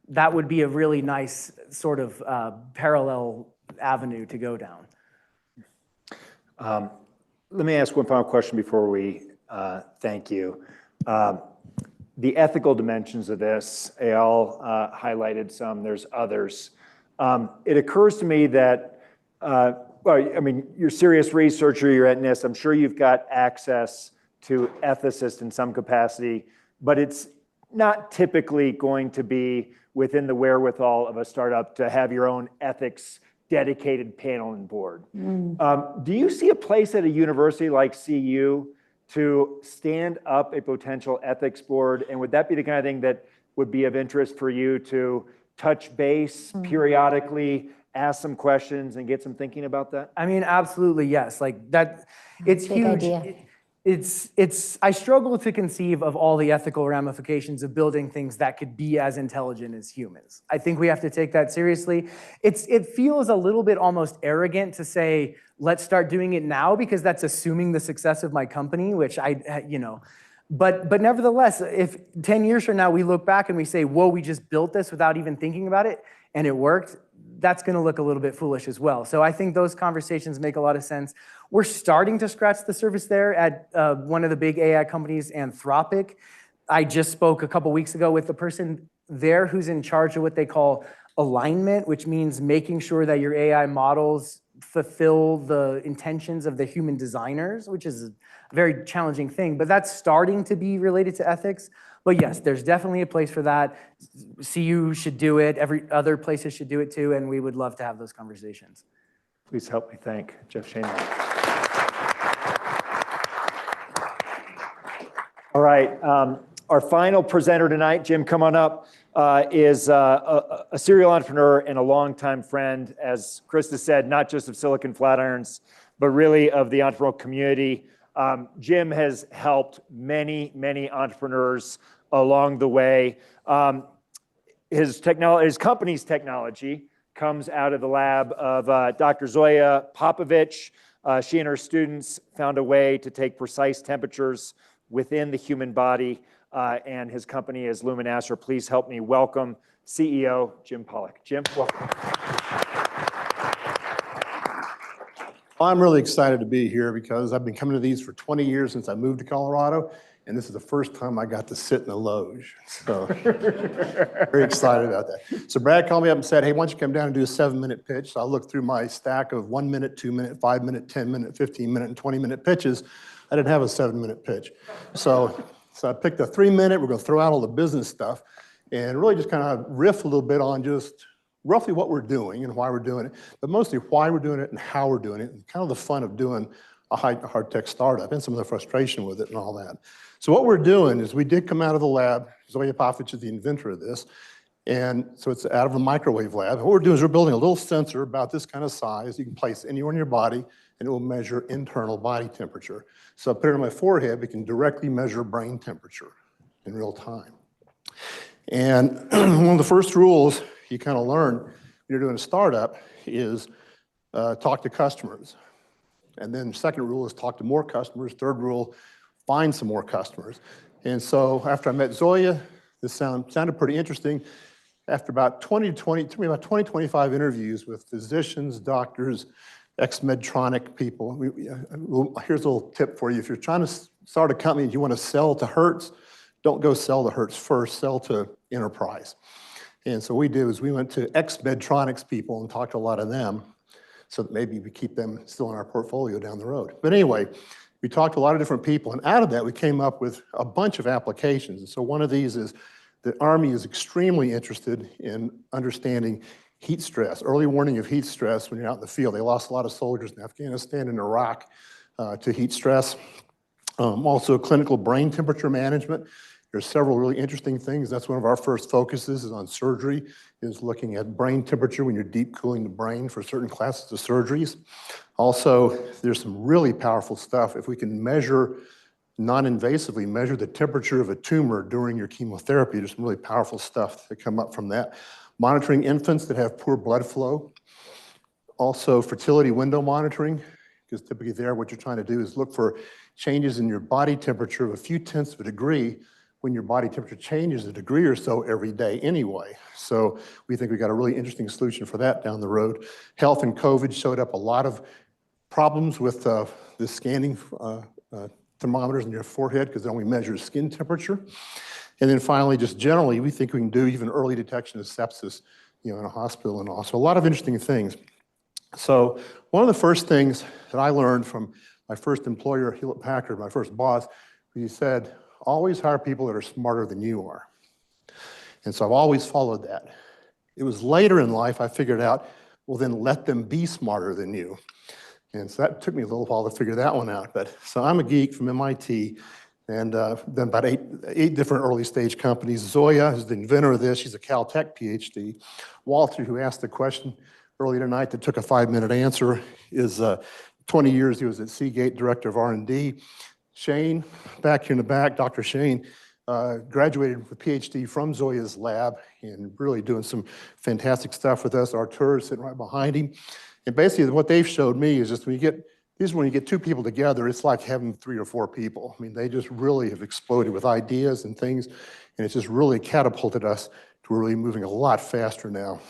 That would be a really nice sort of parallel avenue to go down. Let me ask one final question before we thank you. The ethical dimensions of this, Eyal highlighted some, there's others. It occurs to me that, well, I mean, you're a serious researcher, you're at NIST, I'm sure you've got access to ethicists in some capacity, but it's not typically going to be within the wherewithal of a startup to have your own ethics dedicated panel and board. Do you see a place at a university like CU to stand up a potential ethics board? And would that be the kind of thing that would be of interest for you to touch base periodically, ask some questions and get some thinking about that? I mean, absolutely, yes. Like that, it's Big huge. idea. I struggle to conceive of all the ethical ramifications of building things that could be as intelligent as humans. I think we have to take that seriously. It feels a little bit almost arrogant to say, let's start doing it now, because that's assuming the success of my company, which but nevertheless, if 10 years from now we look back and we say, whoa, we just built this without even thinking about it and it worked, that's going to look a little bit foolish as well. So I think those conversations make a lot of sense. We're starting to scratch the surface there at one of the big AI companies, Anthropic. I just spoke a couple weeks ago with the person there who's in charge of what they call alignment, which means making sure that your AI models fulfill the intentions of the human designers, which is a very challenging thing, but that's starting to be related to ethics. But yes, there's definitely a place for that. CU should do it. Every other places should do it too, and we would love to have those conversations. Please help me thank Jeff Shainline. All right, our final presenter tonight, Jim, come on up, is a serial entrepreneur and a longtime friend, as Krista said, not just of Silicon Flatirons, but really of the entrepreneurial community. Jim has helped many, many entrepreneurs along the way. His company's technology comes out of the lab of Dr. Zoya Popovich. She and her students found a way to take precise temperatures within the human body, and his company is LumenAstra. Please help me welcome CEO Jim Pollock. Jim, welcome. I'm really excited to be here because I've been coming to these for 20 years since I moved to Colorado, and this is the first time I got to sit in a loge. So very excited about that. So Brad called me up and said, hey, why don't you come down and do a 7-minute pitch? So I looked through my stack of 1 minute, 2 minute, 5 minute, 10 minute, 15-minute, and 20-minute pitches. I didn't have a 7-minute pitch. So I picked a 3-minute. We're going to throw out all the business stuff and really just kind of riff a little bit on just roughly what we're doing and why we're doing it, but mostly why we're doing it and how we're doing it, and kind of the fun of doing a hard tech startup and some of the frustration with it and all that. So what we're doing is we did come out of the lab. Zoya Popovich is the inventor of this. And so it's out of a microwave lab. What we're doing is we're building a little sensor about this kind of size. You can place anywhere in your body and it will measure internal body temperature. So I put it on my forehead, we can directly measure brain temperature in real time. And one of the first rules you kind of learn when you're doing a startup is talk to customers. And then second rule is talk to more customers. Third rule, find some more customers. And so after I met Zoya, this sounded pretty interesting. After about 25 interviews with physicians, doctors, ex-Medtronic people. Here's a little tip for you. If you're trying to start a company and you want to sell to Hertz, don't go sell to Hertz first, sell to enterprise. And so what we did was we went to ex-Medtronics people and talked to a lot of them so that maybe we keep them still in our portfolio down the road. But anyway, we talked to a lot of different people, and out of that we came up with a bunch of applications. And so one of these is the Army is extremely interested in understanding heat stress, early warning of heat stress when you're out in the field. They lost a lot of soldiers in Afghanistan and Iraq to heat stress. Also clinical brain temperature management. There's several really interesting things. That's one of our first focuses is on surgery, is looking at brain temperature when you're deep cooling the brain for certain classes of surgeries. Also, there's some really powerful stuff. If we can measure, non-invasively measure the temperature of a tumor during your chemotherapy, there's some really powerful stuff that come up from that. Monitoring infants that have poor blood flow. Also fertility window monitoring, because typically there what you're trying to do is look for changes in your body temperature of a few tenths of a degree when your body temperature changes a degree or so every day anyway. So we think we got a really interesting solution for that down the road. Health and COVID showed up a lot of problems with the scanning thermometers in your forehead because it only measures skin temperature. And then finally, just generally, we think we can do even early detection of sepsis, in a hospital and all. So a lot of interesting things. So one of the first things that I learned from my first employer, Hewlett-Packard, my first boss, he said, always hire people that are smarter than you are. And so I've always followed that. It was later in life I figured out, well, then let them be smarter than you. And so that took me a little while to figure that one out. But so I'm a geek from MIT, and then about eight different early stage companies. Zoya is the inventor of this. She's a Caltech PhD. Walter, who asked the question earlier tonight that took a 5-minute answer, is 20 years he was at Seagate, director of R&D. Shane, back here in the back, Dr. Shane, graduated with a PhD from Zoya's lab and really doing some fantastic stuff with us. Artur is sitting right behind him. And basically what they've showed me is just when you get two people together, it's like having 3 or 4 people. I mean, they just really have exploded with ideas and things, and it's just really catapulted us to really moving a lot faster now.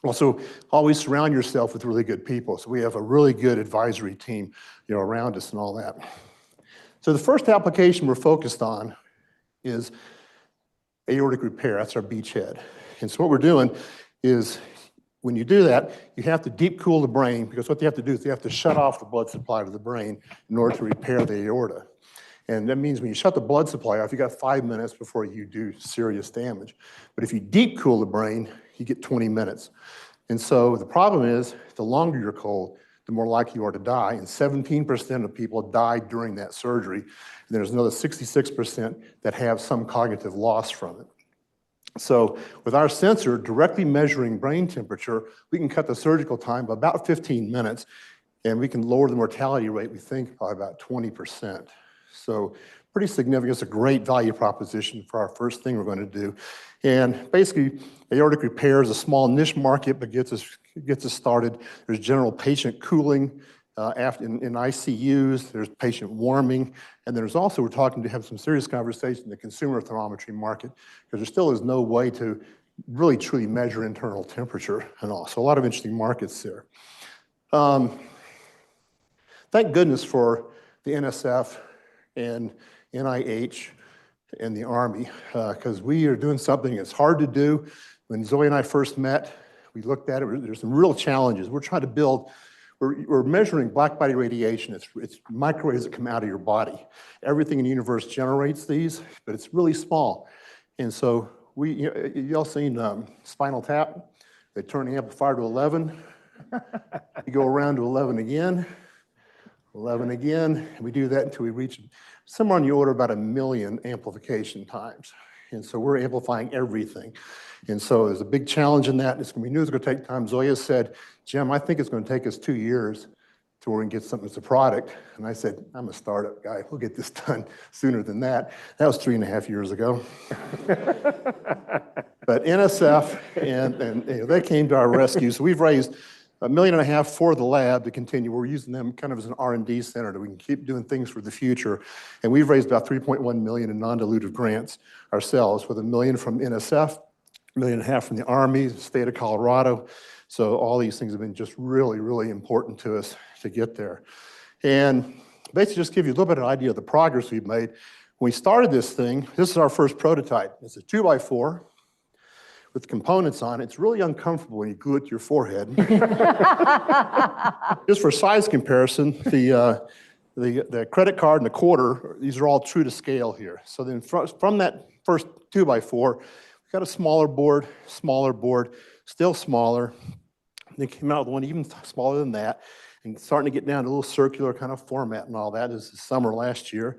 Also, always surround yourself with really good people. So we have a really good advisory team, around us and all that. So the first application we're focused on is aortic repair. That's our beachhead. And so what we're doing is when you do that, you have to deep cool the brain, because what they have to do is they have to shut off the blood supply to the brain in order to repair the aorta. And that means when you shut the blood supply off, you got 5 minutes before you do serious damage. But if you deep cool the brain, you get 20 minutes. And so the problem is, the longer you're cold, the more likely you are to die. And 17% of people die during that surgery. And there's another 66% that have some cognitive loss from it. So with our sensor directly measuring brain temperature, we can cut the surgical time by about 15 minutes, and we can lower the mortality rate, we think, by about 20%. So pretty significant. It's a great value proposition for our first thing we're going to do. And basically, aortic repair is a small niche market, but gets us started. There's general patient cooling in ICUs. There's patient warming. And there's also, we're talking to have some serious conversation in the consumer thermometry market, because there still is no way to really truly measure internal temperature and all. So a lot of interesting markets there. Thank goodness for the NSF and NIH and the Army, because we are doing something that's hard to do. When Zoe and I first met, we looked at it. There's some real challenges. We're trying to build, we're measuring black body radiation. It's microwaves that come out of your body. Everything in the universe generates these, but it's really small. And so you all seen Spinal Tap? They turn the amplifier to 11. You go around to 11 again, 11 again, and we do that until we reach somewhere on the order of about 1 million amplification times. And so we're amplifying everything. And so there's a big challenge in that. We knew it was going to take time. Zoya said, Jim, I think it's going to take us 2 years to where we can get something that's a product. And I said, I'm a startup guy. We'll get this done sooner than that. That was 3.5 years ago. But NSF, and they came to our rescue. So we've raised $1.5 million for the lab to continue. We're using them kind of as an R&D center that we can keep doing things for the future. And we've raised about 3.1 million in non-dilutive grants ourselves, with $1 million from NSF, $1.5 million from the Army, the state of Colorado. So all these things have been just really, really important to us to get there. And basically just give you a little bit of an idea of the progress we've made. When we started this thing, this is our first prototype. It's a 2x4 with components on it. It's really uncomfortable when you glue it to your forehead. Just for size comparison, the credit card and the quarter, these are all true to scale here. So then from that first 2x4, we got a smaller board, still smaller. They came out with one even smaller than that, and starting to get down to a little circular kind of format and all that. This is summer last year.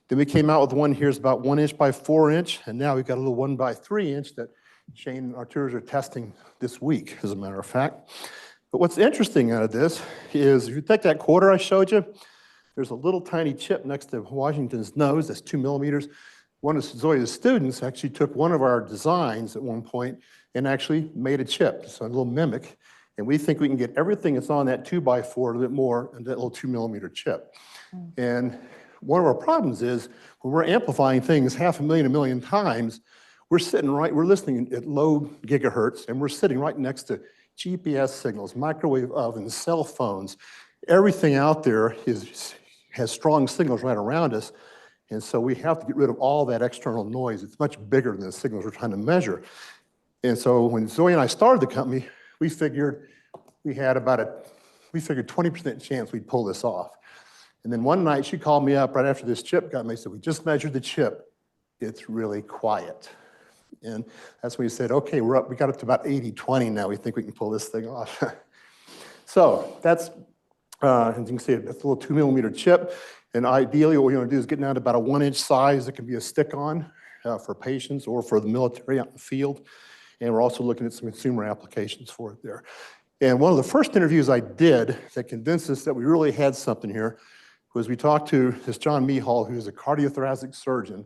Then we came out with one here's about 1 inch by 4 inch, and now we've got a little 1 by 3 inch that Shane and Artur are testing this week, as a matter of fact. But what's interesting out of this is if you take that quarter I showed you, there's a little tiny chip next to Washington's nose that's 2 millimeters. One of Zoya's students actually took one of our designs at one point and actually made a chip, so a little mimic. And we think we can get everything that's on that 2x4 a little bit more in that little 2 millimeter chip. And one of our problems is when we're amplifying things 500,000, 1 million times, we're listening at low gigahertz, and we're sitting right next to GPS signals, microwave ovens, cell phones, everything out there has strong signals right around us. And so we have to get rid of all that external noise. It's much bigger than the signals we're trying to measure. And so when Zoe and I started the company, we figured we had we figured 20% chance we'd pull this off. And then one night she called me up right after this chip got made. Said, we just measured the chip. It's really quiet. And that's when we said, okay, we got up to about 80-20 now. We think we can pull this thing off. So that's, as you can see, it's a little 2 millimeter chip. And ideally what we want to do is get down to about a 1-inch size that can be a stick-on for patients or for the military out in the field. And we're also looking at some consumer applications for it there. And one of the first interviews I did that convinced us that we really had something here was we talked to this John Mehal, who's a cardiothoracic surgeon.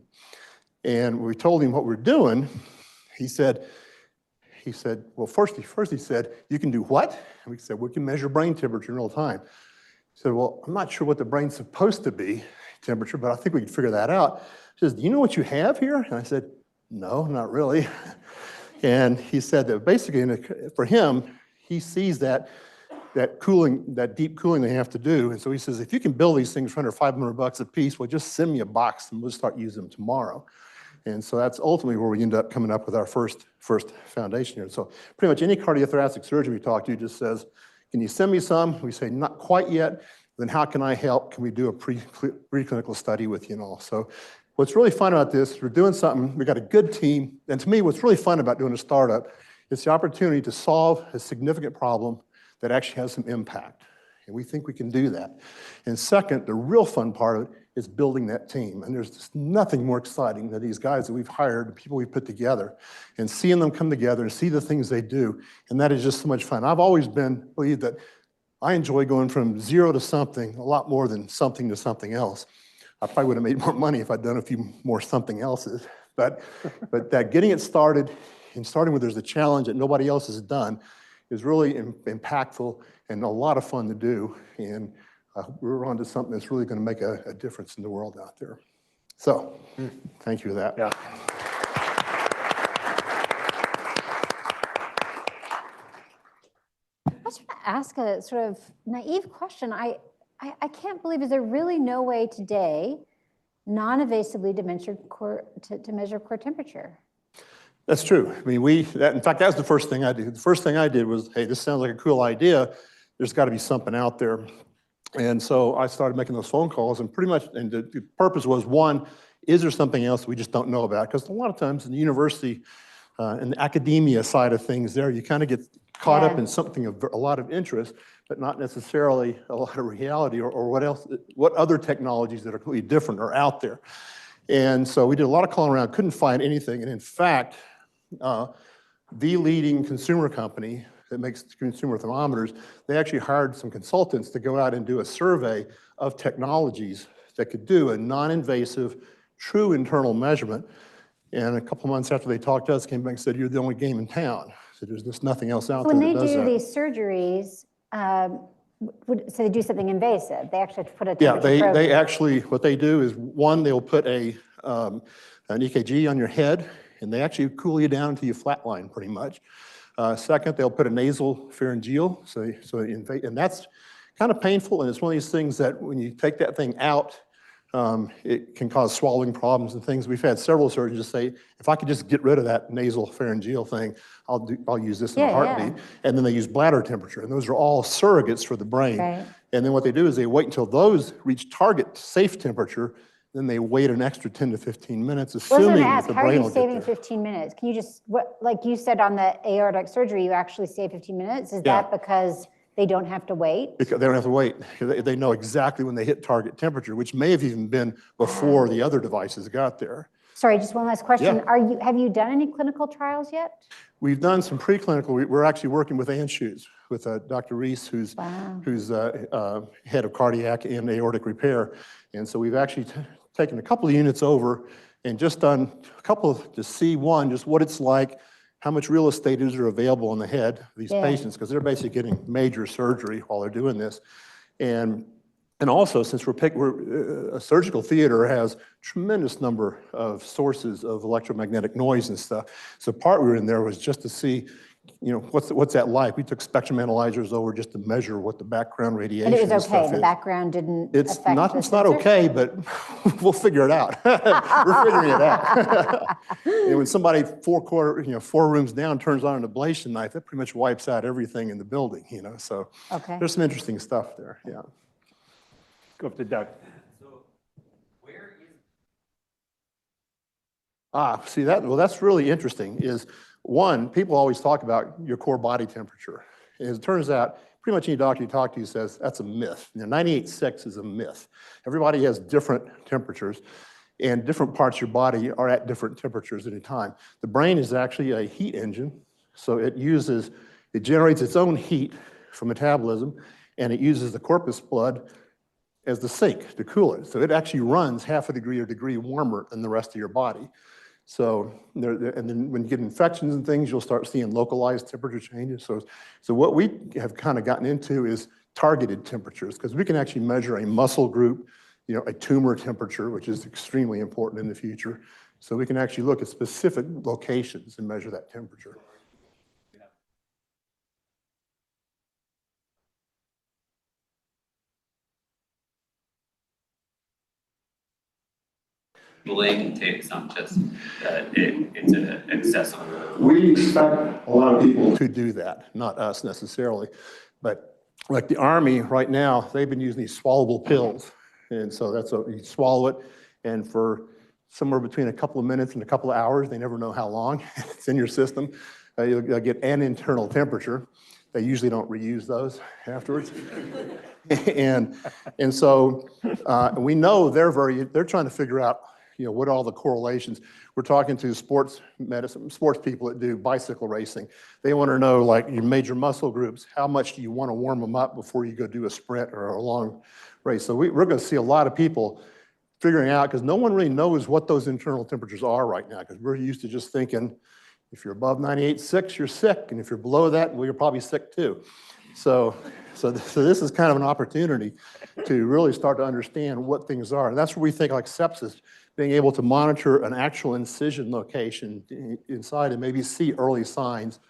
And when we told him what we're doing, he said, well, first he said, you can do what? And we said, we can measure brain temperature in real time. He said, well, I'm not sure what the brain's supposed to be, temperature, but I think we can figure that out. He says, do you know what you have here? And I said, no, not really. And he said that basically for him, he sees that cooling, that deep cooling they have to do. And so he says, if you can build these things for under $500 a piece, well, just send me a box and we'll start using them tomorrow. And so that's ultimately where we end up coming up with our first foundation here. So pretty much any cardiothoracic surgeon we talk to just says, can you send me some? We say, not quite yet. Then how can I help? Can we do a preclinical study with you and all? So what's really fun about this, we're doing something, we got a good team. And to me, what's really fun about doing a startup is the opportunity to solve a significant problem that actually has some impact. And we think we can do that. And second, the real fun part of it is building that team. And there's just nothing more exciting than these guys that we've hired, the people we've put together, and seeing them come together and see the things they do. And that is just so much fun. I've always believed that I enjoy going from zero to something a lot more than something to something else. I probably would have made more money if I'd done a few more something else's. But that getting it started and starting where there's a challenge that nobody else has done is really impactful and a lot of fun to do. And we're on to something that's really going to make a difference in the world out there. So, thank you for that. Yeah. I was going to ask a sort of naive question. I can't believe, is there really no way today non-invasively to measure core temperature? That's true. I mean, in fact, that was the first thing I did. The first thing I did was, hey, this sounds like a cool idea. There's got to be something out there. And so I started making those phone calls, and pretty much, and the purpose was, one, is there something else we just don't know about? Because a lot of times in the university and the academia side of things there, you kind of get caught up in something of a lot of interest, but not necessarily a lot of reality or what other technologies that are completely different are out there. And so we did a lot of calling around, couldn't find anything. And in fact, the leading consumer company that makes consumer thermometers, they actually hired some consultants to go out and do a survey of technologies that could do a non-invasive, true internal measurement. And a couple months after they talked to us, came back and said, you're the only game in town. So there's just nothing else out there that does that. When they do these surgeries, so they do something invasive, they actually put a temperature probe. They actually, what they do is, one, they'll put an EKG on your head, and they actually cool you down until you flatline pretty much. Second, they'll put a nasal pharyngeal, and that's kind of painful, and it's one of these things that when you take that thing out, it can cause swallowing problems and things. We've had several surgeons say, if I could just get rid of that nasal pharyngeal thing, I'll use this in a heartbeat. And then they use bladder temperature, and those are all surrogates for the brain. Right. And then what they do is they wait until those reach target safe temperature, then they wait an extra 10 to 15 minutes, assuming that the brain will get there. How are you saving 15 minutes? Can you just, like you said on the aortic surgery, you actually save 15 minutes? Is that because they don't have to wait? Because they don't have to wait. They know exactly when they hit target temperature, which may have even been before the other devices got there. Sorry, just one last question. Yeah. Have you done any clinical trials yet? We've done some preclinical. We're actually working with Anschutz, with Dr. Reese, who's head of cardiac and aortic repair. And so we've actually taken a couple of units over and just done a couple to see, one, just what it's like, how much real estate is there available in the head of these patients, because they're basically getting major surgery while they're doing this. And also, since we're a surgical theater has tremendous number of sources of electromagnetic noise and stuff. So part we were in there was just to see, what's that like? We took spectrum analyzers over just to measure what the background radiation And it was stuff okay, the is. background didn't It's affect not, the it's not sensor? okay, but we'll figure it out. We're figuring it out. And when somebody 4 rooms down turns on an ablation knife, that pretty much wipes out everything in the building, so Okay. there's some interesting stuff there, yeah. Go up to Doug. See that, well, that's really interesting is one, people always talk about your core body temperature. As it turns out, pretty much any doctor you talk to says that's a myth. 98.6 is a myth. Everybody has different temperatures and different parts of your body are at different temperatures at a time. The brain is actually a heat engine. So it generates its own heat from metabolism and it uses the corpus blood as the sink to cool it. So it actually runs half a degree or degree warmer than the rest of your body. So, and then when you get infections and things, you'll start seeing localized temperature changes. So what we have kind of gotten into is targeted temperatures, because we can actually measure a muscle group, a tumor temperature, which is extremely important in the future. So we can actually look at specific locations and measure that temperature. Latent, it's not just it's accessible. We expect a lot of people to do that, not us necessarily, but like the Army right now, they've been using these swallowable pills. And so you swallow it, and for somewhere between a couple of minutes and a couple of hours, they never know how long it's in your system, you'll get an internal temperature. They usually don't reuse those afterwards. and so we know they're trying to figure out what are all the correlations. We're talking to sports people that do bicycle racing. They want to know, like, your major muscle groups, how much do you want to warm them up before you go do a sprint or a long race? So we're going to see a lot of people figuring out, because no one really knows what those internal temperatures are right now, because we're used to just thinking, if you're above 98.6, you're sick, and if you're below that, well, you're probably sick too. So this is kind of an opportunity to really start to understand what things are. And that's where we think, like sepsis, being able to monitor an actual incision location inside and maybe see early signs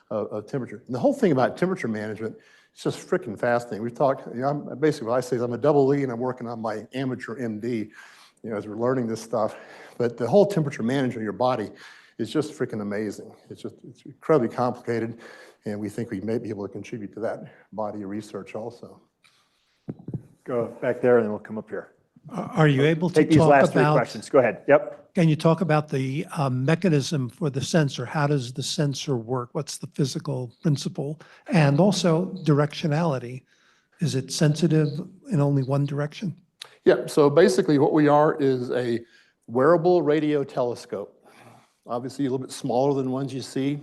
of temperature. And the whole thing about temperature management is just freaking fascinating. We've talked, basically what I say is I'm a double E and I'm working on my amateur MD, as we're learning this stuff. But the whole temperature management of your body is just freaking amazing. It's incredibly complicated, and we think we may be able to contribute to that body of research also. Go back there and then we'll come up here. Are you able to take these talk last three about, questions? Go ahead. Yep. Can you talk about the mechanism for the sensor? How does the sensor work? What's the physical principle? And also directionality. Is it sensitive in only one direction? Yeah, so basically what we are is a wearable radio telescope. Obviously a little bit smaller than ones you see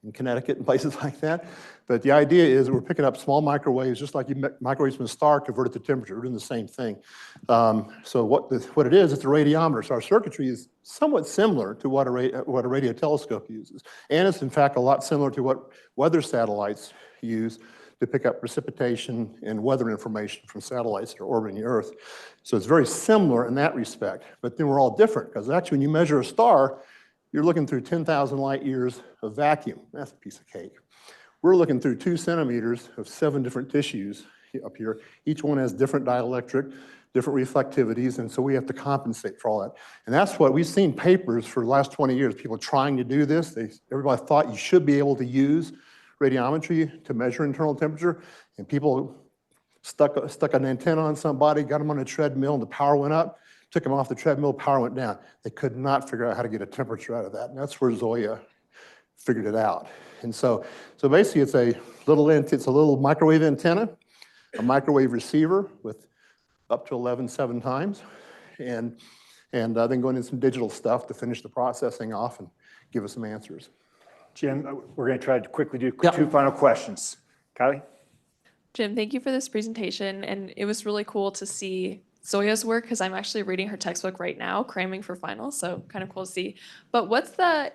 in Connecticut and places like that. But the idea is we're picking up small microwaves, just like microwaves from a star converted to temperature. We're doing the same thing. So what it is, it's a radiometer. So our circuitry is somewhat similar to what a radio telescope uses. And it's in fact a lot similar to what weather satellites use to pick up precipitation and weather information from satellites that are orbiting the Earth. So it's very similar in that respect. But then we're all different, because actually when you measure a star, you're looking through 10,000 light years of vacuum. That's a piece of cake. We're looking through 2 centimeters of 7 different tissues up here. Each one has different dielectric, different reflectivities, and so we have to compensate for all that. And that's what we've seen papers for the last 20 years, people trying to do this. Everybody thought you should be able to use radiometry to measure internal temperature, and people stuck an antenna on somebody, got them on a treadmill, and the power went up, took them off the treadmill, power went down. They could not figure out how to get a temperature out of that, and that's where Zoya figured it out. And so basically it's a little microwave antenna, a microwave receiver with up to 7 times, and then going into some digital stuff to finish the processing off and give us some answers. Jim, we're going to try to quickly do 2 final questions. Kylie? Jim, thank you for this presentation, and it was really cool to see Zoya's work, because I'm actually reading her textbook right now, cramming for finals, so kind of cool to see. But what's the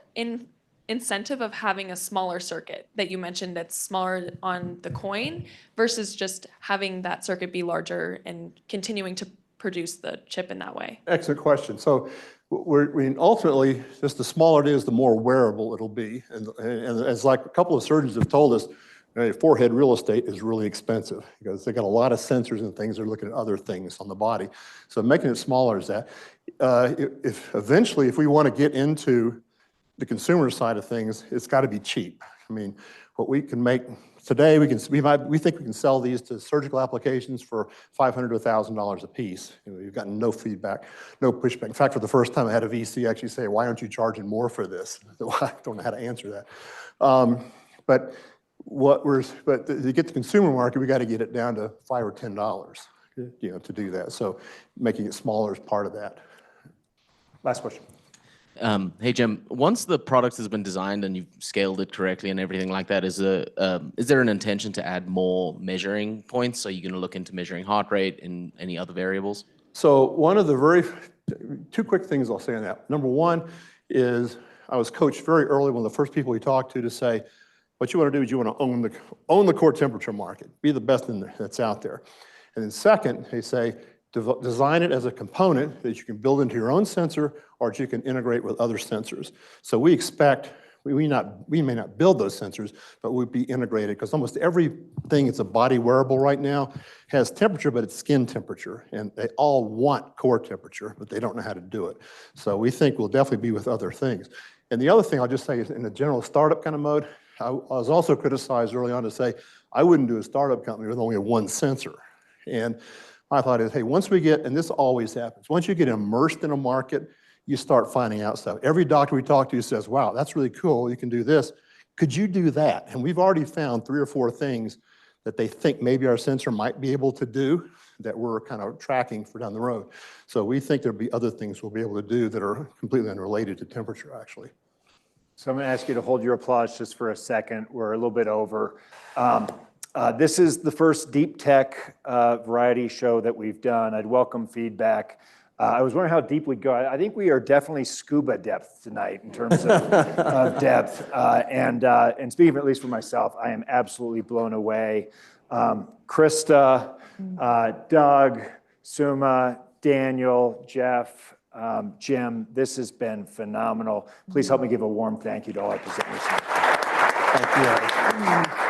incentive of having a smaller circuit that you mentioned that's smaller on the coin versus just having that circuit be larger and continuing to produce the chip in that way? Excellent question. So ultimately, just the smaller it is, the more wearable it'll be. And as like a couple of surgeons have told us, forehead real estate is really expensive because they got a lot of sensors and things. They're looking at other things on the body. So making it smaller is that. If eventually, if we want to get into the consumer side of things, it's got to be cheap. I mean, what we can make today, we think we can sell these to surgical applications for $500 to $1,000 a piece. We've gotten no feedback, no pushback. In fact, for the first time, I had a VC actually say, "Why aren't you charging more for this?" So I don't know how to answer that. But to get the consumer market, we got to get it down to $5 or $10, to do that. So making it smaller is part of that. Last question. Hey, Jim, once the product has been designed and you've scaled it correctly and everything like that, is there an intention to add more measuring points? Are you going to look into measuring heart rate and any other variables? So one of the two quick things I'll say on that. Number one is I was coached very early, one of the first people we talked to say, what you want to do is you want to own the core temperature market, be the best that's out there. And then second, they say, design it as a component that you can build into your own sensor or that you can integrate with other sensors. So we expect, we may not build those sensors, but we'll be integrated because almost everything that's a body wearable right now has temperature, but it's skin temperature. And they all want core temperature, but they don't know how to do it. So we think we'll definitely be with other things. And the other thing I'll just say is in the general startup kind of mode, I was also criticized early on to say, I wouldn't do a startup company with only one sensor. And my thought is, hey, once we get, and this always happens, once you get immersed in a market, you start finding out stuff. Every doctor we talk to says, wow, that's really cool, you can do this. Could you do that? And we've already found 3 or 4 things that they think maybe our sensor might be able to do that we're kind of tracking for down the road. So we think there'll be other things we'll be able to do that are completely unrelated to temperature, actually. So I'm going to ask you to hold your applause just for a second. We're a little bit over. This is the first deep tech variety show that we've done. I'd welcome feedback. I was wondering how deep we'd go. I think we are definitely scuba depth tonight in terms of depth. And speaking of, at least for myself, I am absolutely blown away. Krista, Doug, Suma, Daniel, Jeff, Jim, this has been phenomenal. Please help me give a warm thank you to all our presenters. Thank you.